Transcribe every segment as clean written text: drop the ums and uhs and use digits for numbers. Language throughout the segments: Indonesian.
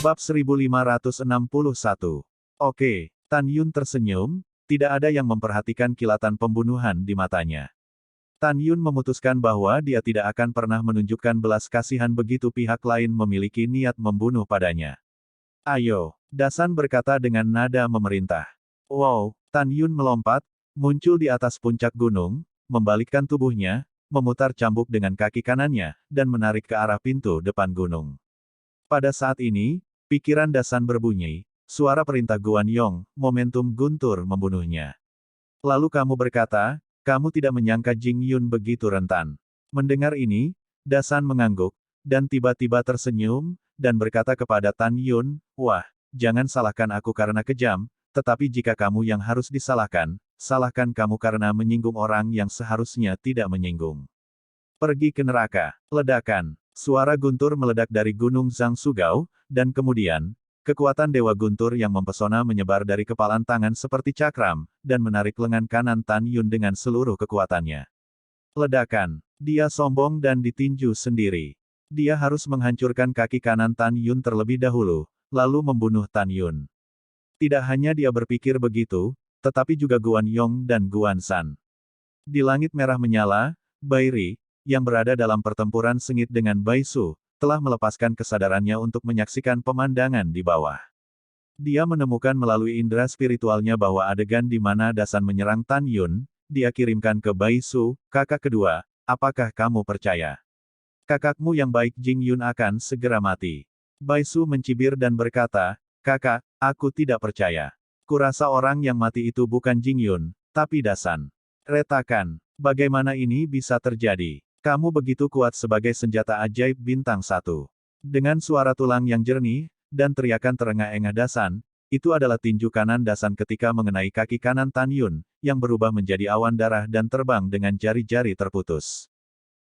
Bab 1561. Oke, Tan Yun tersenyum, tidak ada yang memperhatikan kilatan pembunuhan di matanya. Tan Yun memutuskan bahwa dia tidak akan pernah menunjukkan belas kasihan begitu pihak lain memiliki niat membunuh padanya. Ayo, Dasan berkata dengan nada memerintah. Wow, Tan Yun melompat, muncul di atas puncak gunung, membalikkan tubuhnya, memutar cambuk dengan kaki kanannya, dan menarik ke arah pintu depan gunung. Pada saat ini, pikiran Dasan berbunyi, suara perintah Guan Yong, momentum guntur membunuhnya. Lalu kamu berkata, kamu tidak menyangka Jing Yun begitu rentan. Mendengar ini, Dasan mengangguk, dan tiba-tiba tersenyum, dan berkata kepada Tan Yun, wah, jangan salahkan aku karena kejam, tetapi jika kamu yang harus disalahkan, salahkan kamu karena menyinggung orang yang seharusnya tidak menyinggung. Pergi ke neraka. Ledakan. Suara guntur meledak dari gunung Zhang Sugao, dan kemudian, kekuatan Dewa Guntur yang mempesona menyebar dari kepalan tangan seperti cakram, dan menarik lengan kanan Tan Yun dengan seluruh kekuatannya. Ledakan. Dia sombong dan ditinju sendiri. Dia harus menghancurkan kaki kanan Tan Yun terlebih dahulu, lalu membunuh Tan Yun. Tidak hanya dia berpikir begitu, tetapi juga Guan Yong dan Guan Shan. Di langit merah menyala, Bai Ri, yang berada dalam pertempuran sengit dengan Bai Su, telah melepaskan kesadarannya untuk menyaksikan pemandangan di bawah. Dia menemukan melalui indera spiritualnya bahwa adegan di mana Dasan menyerang Tan Yun, dia kirimkan ke Bai Su, kakak kedua, apakah kamu percaya? Kakakmu yang baik Jing Yun akan segera mati. Bai Su mencibir dan berkata, kakak, aku tidak percaya. Kurasa orang yang mati itu bukan Jing Yun, tapi Dasan. Retakan, bagaimana ini bisa terjadi? Kamu begitu kuat sebagai senjata ajaib bintang 1. Dengan suara tulang yang jernih, dan teriakan terengah-engah Dasan, itu adalah tinju kanan Dasan ketika mengenai kaki kanan Tan Yun, yang berubah menjadi awan darah dan terbang dengan jari-jari terputus.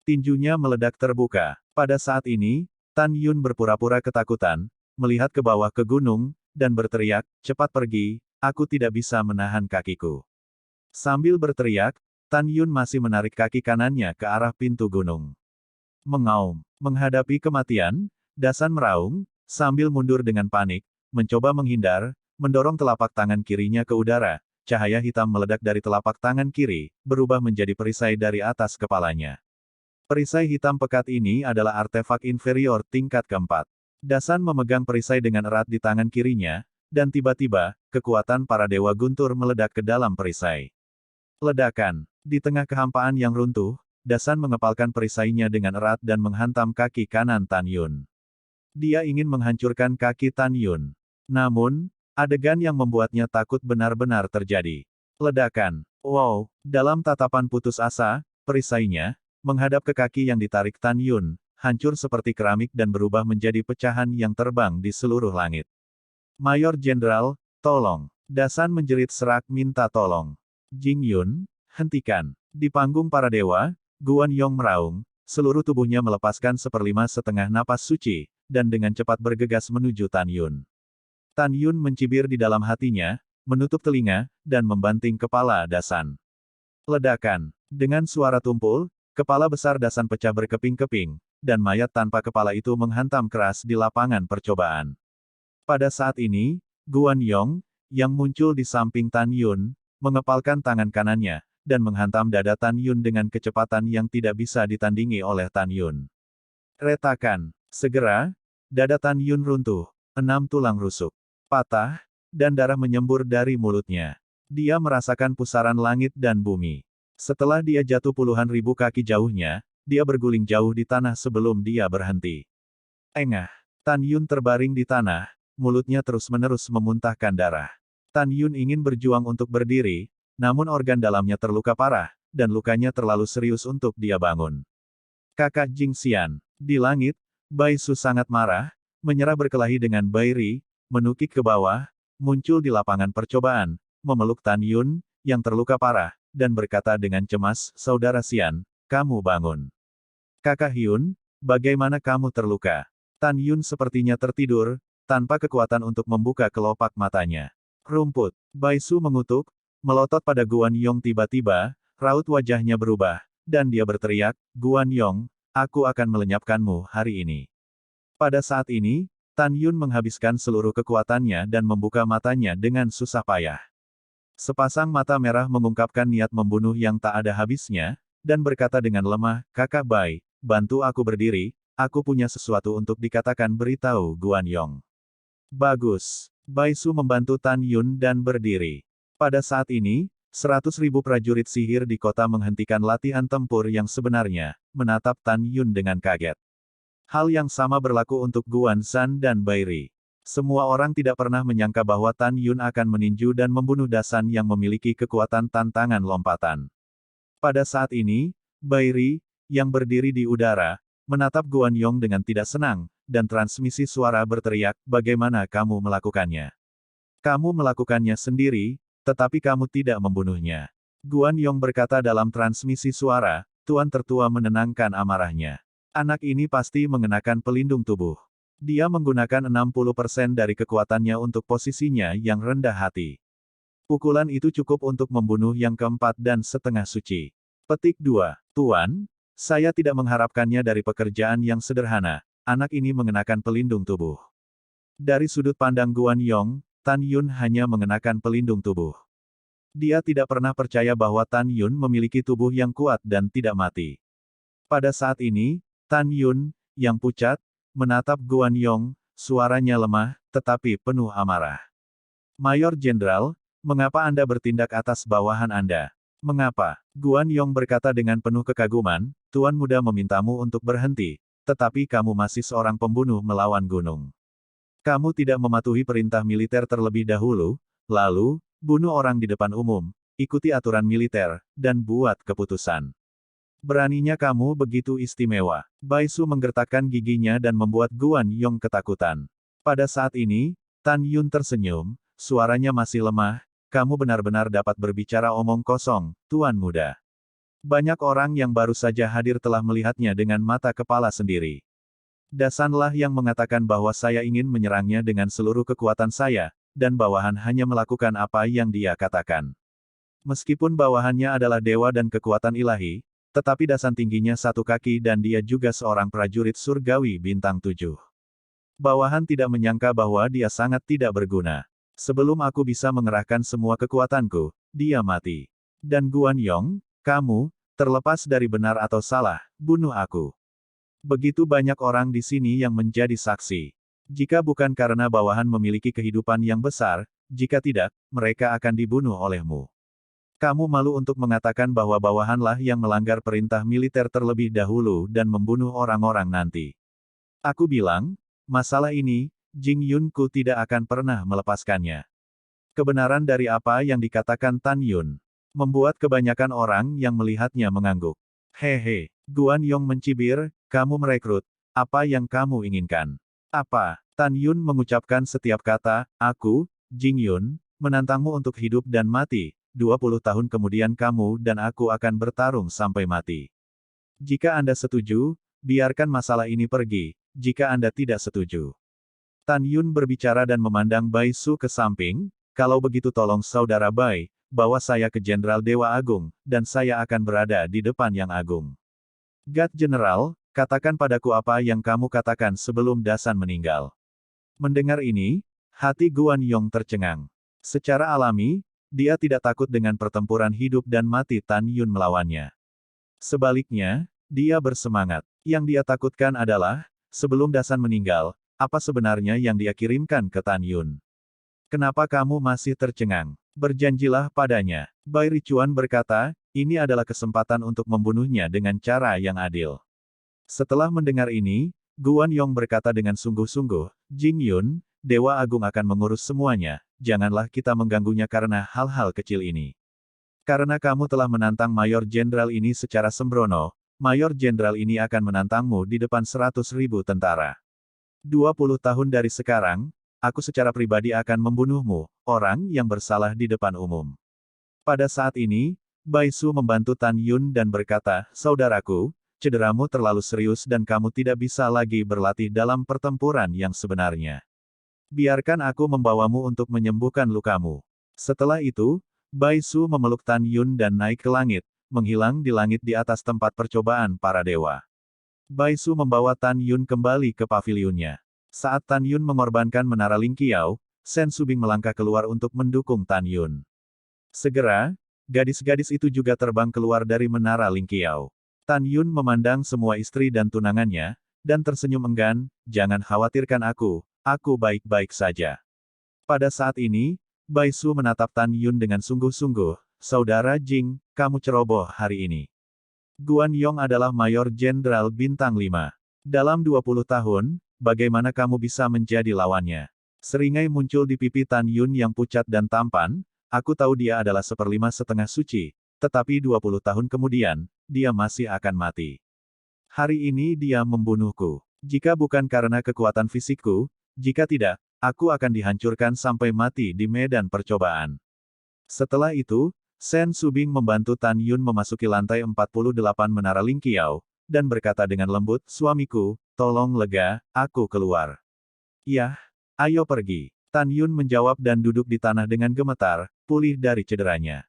Tinjunya meledak terbuka. Pada saat ini, Tan Yun berpura-pura ketakutan, melihat ke bawah ke gunung, dan berteriak, cepat pergi, aku tidak bisa menahan kakiku. Sambil berteriak, Tan Yun masih menarik kaki kanannya ke arah pintu gunung. Mengaum. Menghadapi kematian, Dasan meraung, sambil mundur dengan panik, mencoba menghindar, mendorong telapak tangan kirinya ke udara, cahaya hitam meledak dari telapak tangan kiri, berubah menjadi perisai dari atas kepalanya. Perisai hitam pekat ini adalah artefak inferior tingkat keempat. Dasan memegang perisai dengan erat di tangan kirinya, dan tiba-tiba, kekuatan para dewa guntur meledak ke dalam perisai. Ledakan. Di tengah kehampaan yang runtuh, Dasan mengepalkan perisainya dengan erat dan menghantam kaki kanan Tan Yun. Dia ingin menghancurkan kaki Tan Yun. Namun, adegan yang membuatnya takut benar-benar terjadi. Ledakan. Wow, dalam tatapan putus asa, perisainya, menghadap ke kaki yang ditarik Tan Yun, hancur seperti keramik dan berubah menjadi pecahan yang terbang di seluruh langit. Mayor Jenderal, tolong. Dasan menjerit serak minta tolong. Jing Yun, hentikan. Di panggung para dewa, Guan Yong meraung, seluruh tubuhnya melepaskan 1/5 napas suci, dan dengan cepat bergegas menuju Tan Yun. Tan Yun mencibir di dalam hatinya, menutup telinga, dan membanting kepala Dasan. Ledakan. Dengan suara tumpul, kepala besar Dasan pecah berkeping-keping, dan mayat tanpa kepala itu menghantam keras di lapangan percobaan. Pada saat ini, Guan Yong, yang muncul di samping Tan Yun, mengepalkan tangan kanannya, dan menghantam dada Tan Yun dengan kecepatan yang tidak bisa ditandingi oleh Tan Yun. Retakan. Segera, dada Tan Yun runtuh, 6 tulang rusuk, patah, dan darah menyembur dari mulutnya. Dia merasakan pusaran langit dan bumi. Setelah dia jatuh puluhan ribu kaki jauhnya, dia berguling jauh di tanah sebelum dia berhenti. Engah. Tan Yun terbaring di tanah, mulutnya terus-menerus memuntahkan darah. Tan Yun ingin berjuang untuk berdiri, namun organ dalamnya terluka parah, dan lukanya terlalu serius untuk dia bangun. Kakak Jing Xian. Di langit, Bai Su sangat marah, menyerah berkelahi dengan Bai Ri, menukik ke bawah, muncul di lapangan percobaan, memeluk Tan Yun, yang terluka parah, dan berkata dengan cemas, saudara Xian, kamu bangun. Kakak Hyun, bagaimana kamu terluka? Tan Yun sepertinya tertidur, tanpa kekuatan untuk membuka kelopak matanya. Rumput. Bai Su mengutuk, melotot pada Guan Yong tiba-tiba, raut wajahnya berubah, dan dia berteriak, Guan Yong, aku akan melenyapkanmu hari ini. Pada saat ini, Tan Yun menghabiskan seluruh kekuatannya dan membuka matanya dengan susah payah. Sepasang mata merah mengungkapkan niat membunuh yang tak ada habisnya, dan berkata dengan lemah, "Kakak Bai, bantu aku berdiri, aku punya sesuatu untuk dikatakan, beritahu Guan Yong." Bagus. Bai Su membantu Tan Yun dan berdiri. Pada saat ini, 100.000 prajurit sihir di kota menghentikan latihan tempur yang sebenarnya, menatap Tan Yun dengan kaget. Hal yang sama berlaku untuk Guan Zhan dan Bai Ri. Semua orang tidak pernah menyangka bahwa Tan Yun akan meninju dan membunuh Dasan yang memiliki kekuatan tantangan lompatan. Pada saat ini, Bai Ri, yang berdiri di udara, menatap Guan Yong dengan tidak senang, dan transmisi suara berteriak, "Bagaimana kamu melakukannya? Kamu melakukannya sendiri, tetapi kamu tidak membunuhnya." Guan Yong berkata dalam transmisi suara, Tuan Tertua menenangkan amarahnya. Anak ini pasti mengenakan pelindung tubuh. Dia menggunakan 60% dari kekuatannya untuk posisinya yang rendah hati. Pukulan itu cukup untuk membunuh yang keempat dan setengah suci. Petik 2. Tuan, saya tidak mengharapkannya dari pekerjaan yang sederhana. Anak ini mengenakan pelindung tubuh. Dari sudut pandang Guan Yong, Tan Yun hanya mengenakan pelindung tubuh. Dia tidak pernah percaya bahwa Tan Yun memiliki tubuh yang kuat dan tidak mati. Pada saat ini, Tan Yun, yang pucat, menatap Guan Yong, suaranya lemah, tetapi penuh amarah. "Mayor Jenderal, mengapa Anda bertindak atas bawahan Anda? Mengapa?" Guan Yong berkata dengan penuh kekaguman, "Tuan Muda memintamu untuk berhenti, tetapi kamu masih seorang pembunuh melawan gunung. Kamu tidak mematuhi perintah militer terlebih dahulu, lalu, bunuh orang di depan umum, ikuti aturan militer, dan buat keputusan. Beraninya kamu begitu istimewa." Bai Su menggertakkan giginya dan membuat Guan Yong ketakutan. Pada saat ini, Tan Yun tersenyum, suaranya masih lemah, "Kamu benar-benar dapat berbicara omong kosong, Tuan Muda." Banyak orang yang baru saja hadir telah melihatnya dengan mata kepala sendiri. Dasanlah yang mengatakan bahwa saya ingin menyerangnya dengan seluruh kekuatan saya, dan bawahan hanya melakukan apa yang dia katakan. Meskipun bawahannya adalah dewa dan kekuatan ilahi, tetapi Dasan tingginya 1 kaki dan dia juga seorang prajurit surgawi bintang 7. Bawahan tidak menyangka bahwa dia sangat tidak berguna. Sebelum aku bisa mengerahkan semua kekuatanku, dia mati. Dan Guan Yong, kamu, terlepas dari benar atau salah, bunuh aku. Begitu banyak orang di sini yang menjadi saksi. Jika bukan karena bawahan memiliki kehidupan yang besar, jika tidak, mereka akan dibunuh olehmu. Kamu malu untuk mengatakan bahwa bawahanlah yang melanggar perintah militer terlebih dahulu dan membunuh orang-orang nanti. Aku bilang, masalah ini, Jing Yunku tidak akan pernah melepaskannya. Kebenaran dari apa yang dikatakan Tan Yun membuat kebanyakan orang yang melihatnya mengangguk. Hehe, Guan Yong mencibir, kamu merekrut, apa yang kamu inginkan? Apa? Tan Yun mengucapkan setiap kata, aku, Jing Yun, menantangmu untuk hidup dan mati. 20 tahun kemudian kamu dan aku akan bertarung sampai mati. Jika Anda setuju, biarkan masalah ini pergi, jika Anda tidak setuju. Tan Yun berbicara dan memandang Bai Su ke samping, kalau begitu tolong saudara Bai, bawa saya ke Jenderal Dewa Agung, dan saya akan berada di depan Yang Agung. God General, katakan padaku apa yang kamu katakan sebelum Dasan meninggal. Mendengar ini, hati Guan Yong tercengang. Secara alami, dia tidak takut dengan pertempuran hidup dan mati Tan Yun melawannya. Sebaliknya, dia bersemangat. Yang dia takutkan adalah, sebelum Dasan meninggal, apa sebenarnya yang dia kirimkan ke Tan Yun? Kenapa kamu masih tercengang? Berjanjilah padanya. Bai Ricuan berkata, ini adalah kesempatan untuk membunuhnya dengan cara yang adil. Setelah mendengar ini, Guan Yong berkata dengan sungguh-sungguh, Jing Yun, Dewa Agung akan mengurus semuanya, janganlah kita mengganggunya karena hal-hal kecil ini. Karena kamu telah menantang Mayor Jenderal ini secara sembrono, Mayor Jenderal ini akan menantangmu di depan 100.000 tentara. 20 tahun dari sekarang, aku secara pribadi akan membunuhmu, orang yang bersalah di depan umum. Pada saat ini, Bai Su membantu Tan Yun dan berkata, saudaraku, cederamu terlalu serius dan kamu tidak bisa lagi berlatih dalam pertempuran yang sebenarnya. Biarkan aku membawamu untuk menyembuhkan lukamu. Setelah itu, Bai Su memeluk Tan Yun dan naik ke langit, menghilang di langit di atas tempat percobaan para dewa. Bai Su membawa Tan Yun kembali ke pavilionnya. Saat Tan Yun mengorbankan menara Ling Qiao, Shen Subing melangkah keluar untuk mendukung Tan Yun. Segera, gadis-gadis itu juga terbang keluar dari menara Ling Qiao. Tan Yun memandang semua istri dan tunangannya, dan tersenyum enggan, "Jangan khawatirkan aku baik-baik saja." Pada saat ini, Bai Su menatap Tan Yun dengan sungguh-sungguh, "Saudara Jing, kamu ceroboh hari ini. Guan Yong adalah Mayor Jenderal Bintang 5. Dalam 20 tahun, bagaimana kamu bisa menjadi lawannya?" Seringai muncul di pipi Tan Yun yang pucat dan tampan, "Aku tahu dia adalah seperlima setengah suci, tetapi 20 tahun kemudian, dia masih akan mati. Hari ini dia membunuhku. Jika bukan karena kekuatan fisikku, jika tidak, aku akan dihancurkan sampai mati di medan percobaan." Setelah itu, Shen Subing membantu Tan Yun memasuki lantai 48 menara Ling Qiao, dan berkata dengan lembut, "Suamiku, tolong lega, aku keluar." "Yah, ayo pergi." Tan Yun menjawab dan duduk di tanah dengan gemetar, pulih dari cederanya.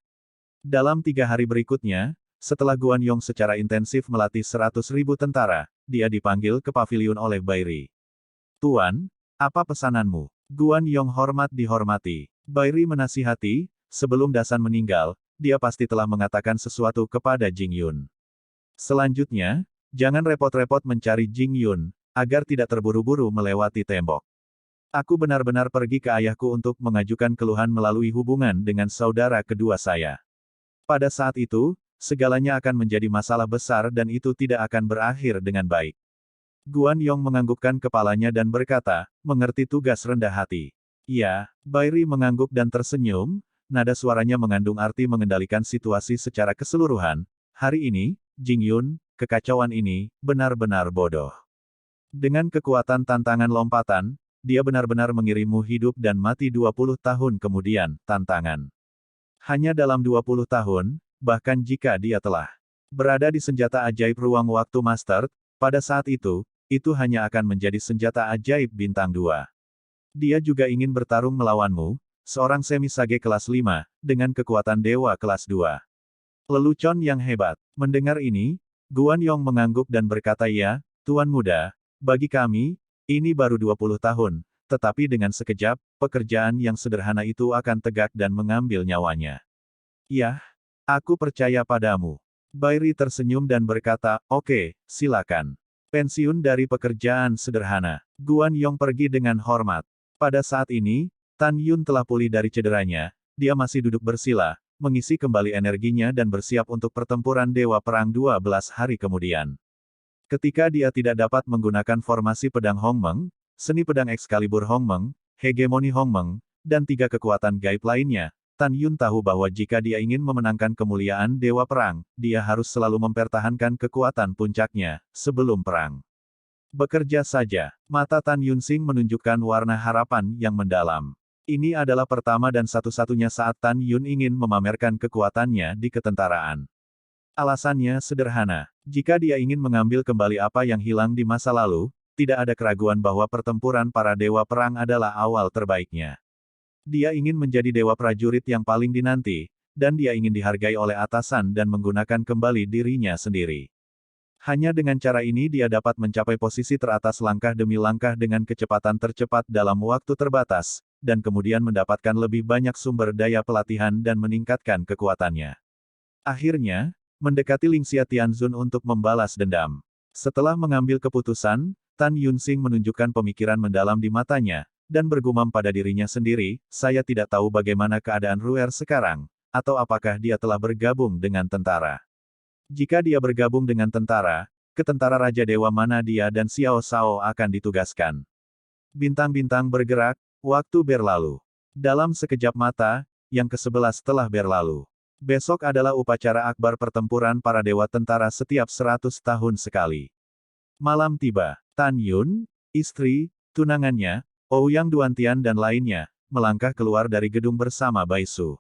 Dalam 3 hari berikutnya, setelah Guan Yong secara intensif melatih 100.000 tentara, dia dipanggil ke paviliun oleh Bai Ri. "Tuan, apa pesananmu?" Guan Yong hormat dihormati. Bai Ri menasihati, "Sebelum Dasan meninggal, dia pasti telah mengatakan sesuatu kepada Jing Yun. Selanjutnya, jangan repot-repot mencari Jing Yun, agar tidak terburu-buru melewati tembok. Aku benar-benar pergi ke ayahku untuk mengajukan keluhan melalui hubungan dengan saudara kedua saya. Pada saat itu, segalanya akan menjadi masalah besar dan itu tidak akan berakhir dengan baik." Guan Yong menganggukkan kepalanya dan berkata, "Mengerti tugas rendah hati." "Ya." Bai Ri mengangguk dan tersenyum, nada suaranya mengandung arti mengendalikan situasi secara keseluruhan. "Hari ini, Jing Yun, kekacauan ini, benar-benar bodoh. Dengan kekuatan tantangan lompatan, dia benar-benar mengirimmu hidup dan mati 20 tahun kemudian, tantangan. Hanya dalam 20 tahun, bahkan jika dia telah berada di senjata ajaib ruang waktu Master, pada saat itu hanya akan menjadi senjata ajaib bintang 2. Dia juga ingin bertarung melawanmu, seorang semi-sage kelas 5, dengan kekuatan dewa kelas 2. Lelucon yang hebat." Mendengar ini, Guan Yong mengangguk dan berkata, "Ya, Tuan Muda, bagi kami, ini baru 20 tahun, tetapi dengan sekejap, pekerjaan yang sederhana itu akan tegak dan mengambil nyawanya." "Yah, aku percaya padamu." Bai Ri tersenyum dan berkata, "Oke, silakan. Pensiun dari pekerjaan sederhana." Guan Yong pergi dengan hormat. Pada saat ini, Tan Yun telah pulih dari cederanya, dia masih duduk bersila, mengisi kembali energinya dan bersiap untuk pertempuran Dewa Perang 12 hari kemudian. Ketika dia tidak dapat menggunakan formasi pedang Hongmeng, seni pedang Excalibur Hongmeng, hegemoni Hongmeng, dan 3 kekuatan gaib lainnya, Tan Yun tahu bahwa jika dia ingin memenangkan kemuliaan Dewa Perang, dia harus selalu mempertahankan kekuatan puncaknya, sebelum perang. Bekerja saja. Mata Tan Yun Sing menunjukkan warna harapan yang mendalam. Ini adalah pertama dan satu-satunya saat Tan Yun ingin memamerkan kekuatannya di ketentaraan. Alasannya sederhana. Jika dia ingin mengambil kembali apa yang hilang di masa lalu, tidak ada keraguan bahwa pertempuran para dewa perang adalah awal terbaiknya. Dia ingin menjadi dewa prajurit yang paling dinanti, dan dia ingin dihargai oleh atasan dan menggunakan kembali dirinya sendiri. Hanya dengan cara ini dia dapat mencapai posisi teratas langkah demi langkah dengan kecepatan tercepat dalam waktu terbatas, dan kemudian mendapatkan lebih banyak sumber daya pelatihan dan meningkatkan kekuatannya. Akhirnya, mendekati Lingxia Tianzun untuk membalas dendam. Setelah mengambil keputusan, Tan Yun Sing menunjukkan pemikiran mendalam di matanya, dan bergumam pada dirinya sendiri, "Saya tidak tahu bagaimana keadaan Ruer sekarang, atau apakah dia telah bergabung dengan tentara. Jika dia bergabung dengan tentara, ke tentara Raja Dewa mana dia dan Xiao Shao akan ditugaskan?" Bintang-bintang bergerak, waktu berlalu. Dalam sekejap mata, yang ke-11 telah berlalu. Besok adalah upacara akbar pertempuran para dewa tentara setiap 100 tahun sekali. Malam tiba. Tan Yun, istri, tunangannya, Ouyang Duantian dan lainnya, melangkah keluar dari gedung bersama Bai Su.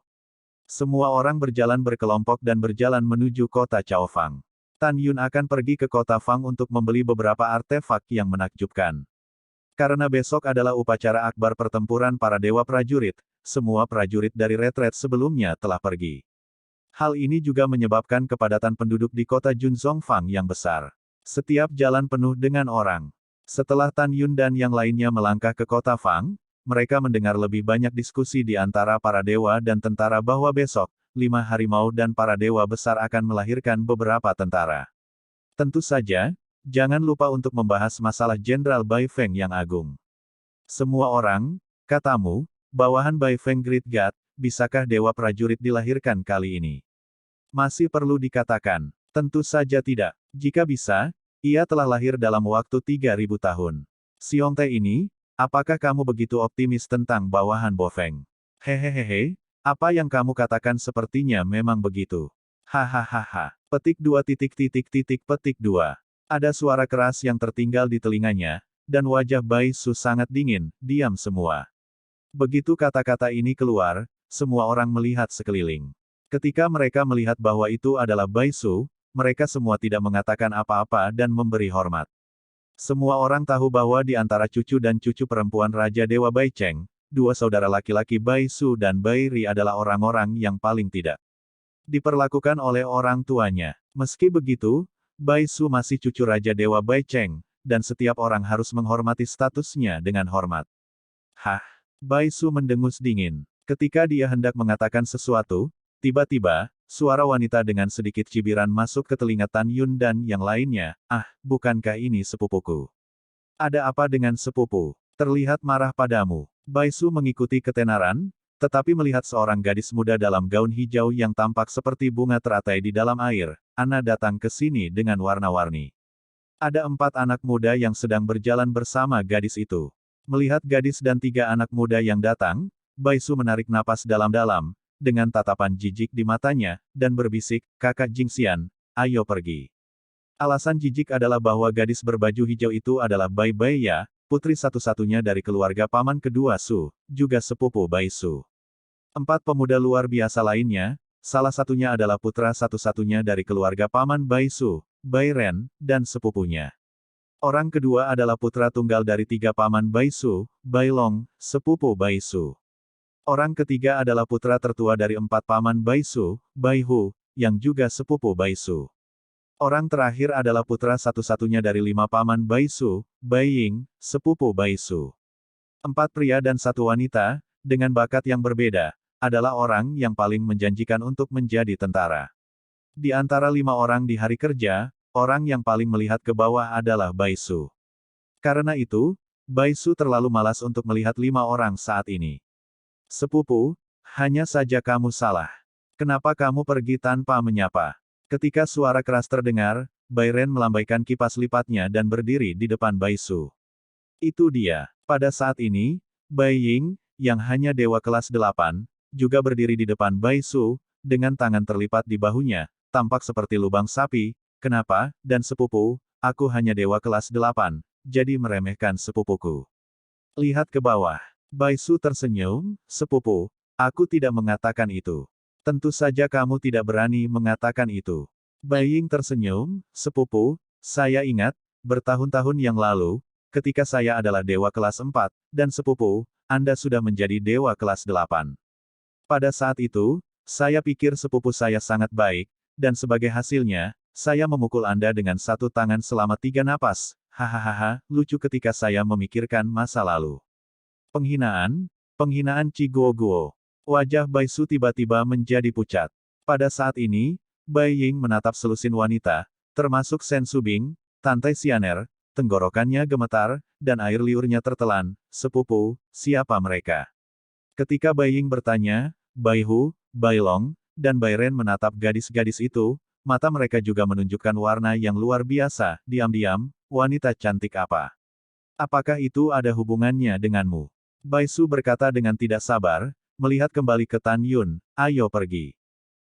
Semua orang berjalan berkelompok dan berjalan menuju kota Chaofang. Tan Yun akan pergi ke kota Fang untuk membeli beberapa artefak yang menakjubkan. Karena besok adalah upacara akbar pertempuran para dewa prajurit, semua prajurit dari retret sebelumnya telah pergi. Hal ini juga menyebabkan kepadatan penduduk di kota Junzongfang yang besar. Setiap jalan penuh dengan orang. Setelah Tan Yun dan yang lainnya melangkah ke kota Fang, mereka mendengar lebih banyak diskusi di antara para dewa dan tentara bahwa besok, 5 harimau dan para dewa besar akan melahirkan beberapa tentara. Tentu saja, jangan lupa untuk membahas masalah Jenderal Bai Feng yang agung. Semua orang, katamu, bawahan Bai Feng Great God, bisakah dewa prajurit dilahirkan kali ini? Masih perlu dikatakan, tentu saja tidak. Jika bisa, ia telah lahir dalam waktu 3.000 tahun. Xiongte ini, apakah kamu begitu optimis tentang bawahan Bo Feng? Hehehehe, apa yang kamu katakan sepertinya memang begitu. Hahaha. Petik 2. Ada suara keras yang tertinggal di telinganya, dan wajah Bai Su sangat dingin, diam semua. Begitu kata-kata ini keluar, semua orang melihat sekeliling. Ketika mereka melihat bahwa itu adalah Bai Su, mereka semua tidak mengatakan apa-apa dan memberi hormat. Semua orang tahu bahwa di antara cucu dan cucu perempuan Raja Dewa Bai Cheng, dua saudara laki-laki Bai Su dan Bai Ri adalah orang-orang yang paling tidak diperlakukan oleh orang tuanya. Meski begitu, Bai Su masih cucu Raja Dewa Bai Cheng, dan setiap orang harus menghormati statusnya dengan hormat. Hah? Bai Su mendengus dingin. Ketika dia hendak mengatakan sesuatu, tiba-tiba, suara wanita dengan sedikit cibiran masuk ke telinga Tan Yun dan yang lainnya. Ah, bukankah ini sepupuku? Ada apa dengan sepupu? Terlihat marah padamu. Bai Su mengikuti ketenaran, tetapi melihat seorang gadis muda dalam gaun hijau yang tampak seperti bunga teratai di dalam air, Ana datang ke sini dengan warna-warni. Ada 4 anak muda yang sedang berjalan bersama gadis itu. Melihat gadis dan 3 anak muda yang datang, Bai Su menarik napas dalam-dalam, dengan tatapan jijik di matanya, dan berbisik, "Kakak Jingxian, ayo pergi." Alasan jijik adalah bahwa gadis berbaju hijau itu adalah Bai Bai Ya, putri satu-satunya dari keluarga paman kedua Su, juga sepupu Bai Su. 4 pemuda luar biasa lainnya, salah satunya adalah putra satu-satunya dari keluarga paman Bai Su, Bai Ren, dan sepupunya. Orang kedua adalah putra tunggal dari 3 paman Bai Su, Bai Long, sepupu Bai Su. Orang ketiga adalah putra tertua dari 4 paman Bai Su, Bai Hu, yang juga sepupu Bai Su. Orang terakhir adalah putra satu-satunya dari 5 paman Bai Su, Bai Ying, sepupu Bai Su. 4 pria dan 1 wanita, dengan bakat yang berbeda, adalah orang yang paling menjanjikan untuk menjadi tentara. Di antara 5 orang di hari kerja, orang yang paling melihat ke bawah adalah Bai Su. Karena itu, Bai Su terlalu malas untuk melihat 5 orang saat ini. Sepupu, hanya saja kamu salah. Kenapa kamu pergi tanpa menyapa? Ketika suara keras terdengar, Bai Ren melambaikan kipas lipatnya dan berdiri di depan Bai Su. Itu dia. Pada saat ini, Bai Ying, yang hanya dewa kelas 8, juga berdiri di depan Bai Su, dengan tangan terlipat di bahunya, tampak seperti lubang sapi. Kenapa, dan sepupu, aku hanya dewa kelas 8, jadi meremehkan sepupuku. Lihat ke bawah. Bai Su tersenyum, sepupu, aku tidak mengatakan itu. Tentu saja kamu tidak berani mengatakan itu. Bai Ying tersenyum, sepupu, saya ingat, bertahun-tahun yang lalu, ketika saya adalah dewa kelas 4, dan sepupu, Anda sudah menjadi dewa kelas 8. Pada saat itu, saya pikir sepupu saya sangat baik, dan sebagai hasilnya, saya memukul Anda dengan 1 tangan selama 3 napas. Hahaha, lucu ketika saya memikirkan masa lalu. Penghinaan, penghinaan Chi Guo Guo. Wajah Bai Su tiba-tiba menjadi pucat. Pada saat ini, Bai Ying menatap selusin wanita, termasuk Shen Subing, Tante Xianer, tenggorokannya gemetar, dan air liurnya tertelan. Sepupu, siapa mereka? Ketika Bai Ying bertanya, Bai Hu, Bai Long, dan Bai Ren menatap gadis-gadis itu, mata mereka juga menunjukkan warna yang luar biasa. Diam-diam, wanita cantik apa? Apakah itu ada hubungannya denganmu? Bai Su berkata dengan tidak sabar, melihat kembali ke Tan Yun, ayo pergi.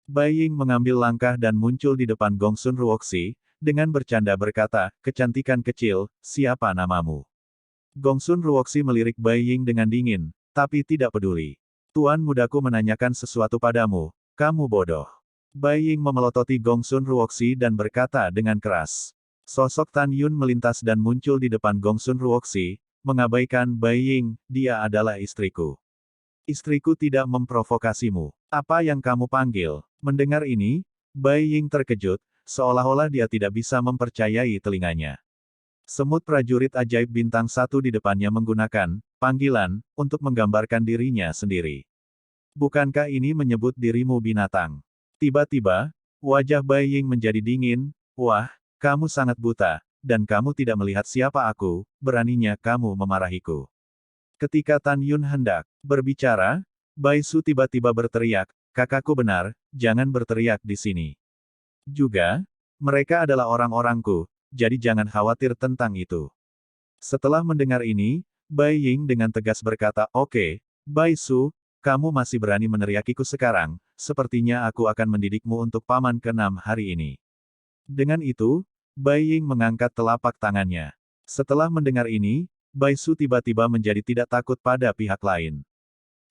Bai Ying mengambil langkah dan muncul di depan Gongsun Ruoxi, dengan bercanda berkata, kecantikan kecil, siapa namamu? Gongsun Ruoxi melirik Bai Ying dengan dingin, tapi tidak peduli. Tuan mudaku menanyakan sesuatu padamu, kamu bodoh. Bai Ying memelototi Gongsun Ruoxi dan berkata dengan keras. Sosok Tan Yun melintas dan muncul di depan Gongsun Ruoxi, mengabaikan Bai Ying, dia adalah istriku. Istriku tidak memprovokasimu. Apa yang kamu panggil? Mendengar ini, Bai Ying terkejut, seolah-olah dia tidak bisa mempercayai telinganya. Semut prajurit ajaib bintang 1 di depannya menggunakan panggilan untuk menggambarkan dirinya sendiri. Bukankah ini menyebut dirimu binatang? Tiba-tiba, wajah Bai Ying menjadi dingin. Wah, kamu sangat buta, dan kamu tidak melihat siapa aku, beraninya kamu memarahiku. Ketika Tan Yun hendak berbicara, Bai Su tiba-tiba berteriak, kakakku benar, jangan berteriak di sini. Juga, mereka adalah orang-orangku, jadi jangan khawatir tentang itu. Setelah mendengar ini, Bai Ying dengan tegas berkata, oke, Bai Su, kamu masih berani meneriakiku sekarang, sepertinya aku akan mendidikmu untuk paman ke-6 hari ini. Dengan itu, Bai Ying mengangkat telapak tangannya. Setelah mendengar ini, Bai Su tiba-tiba menjadi tidak takut pada pihak lain.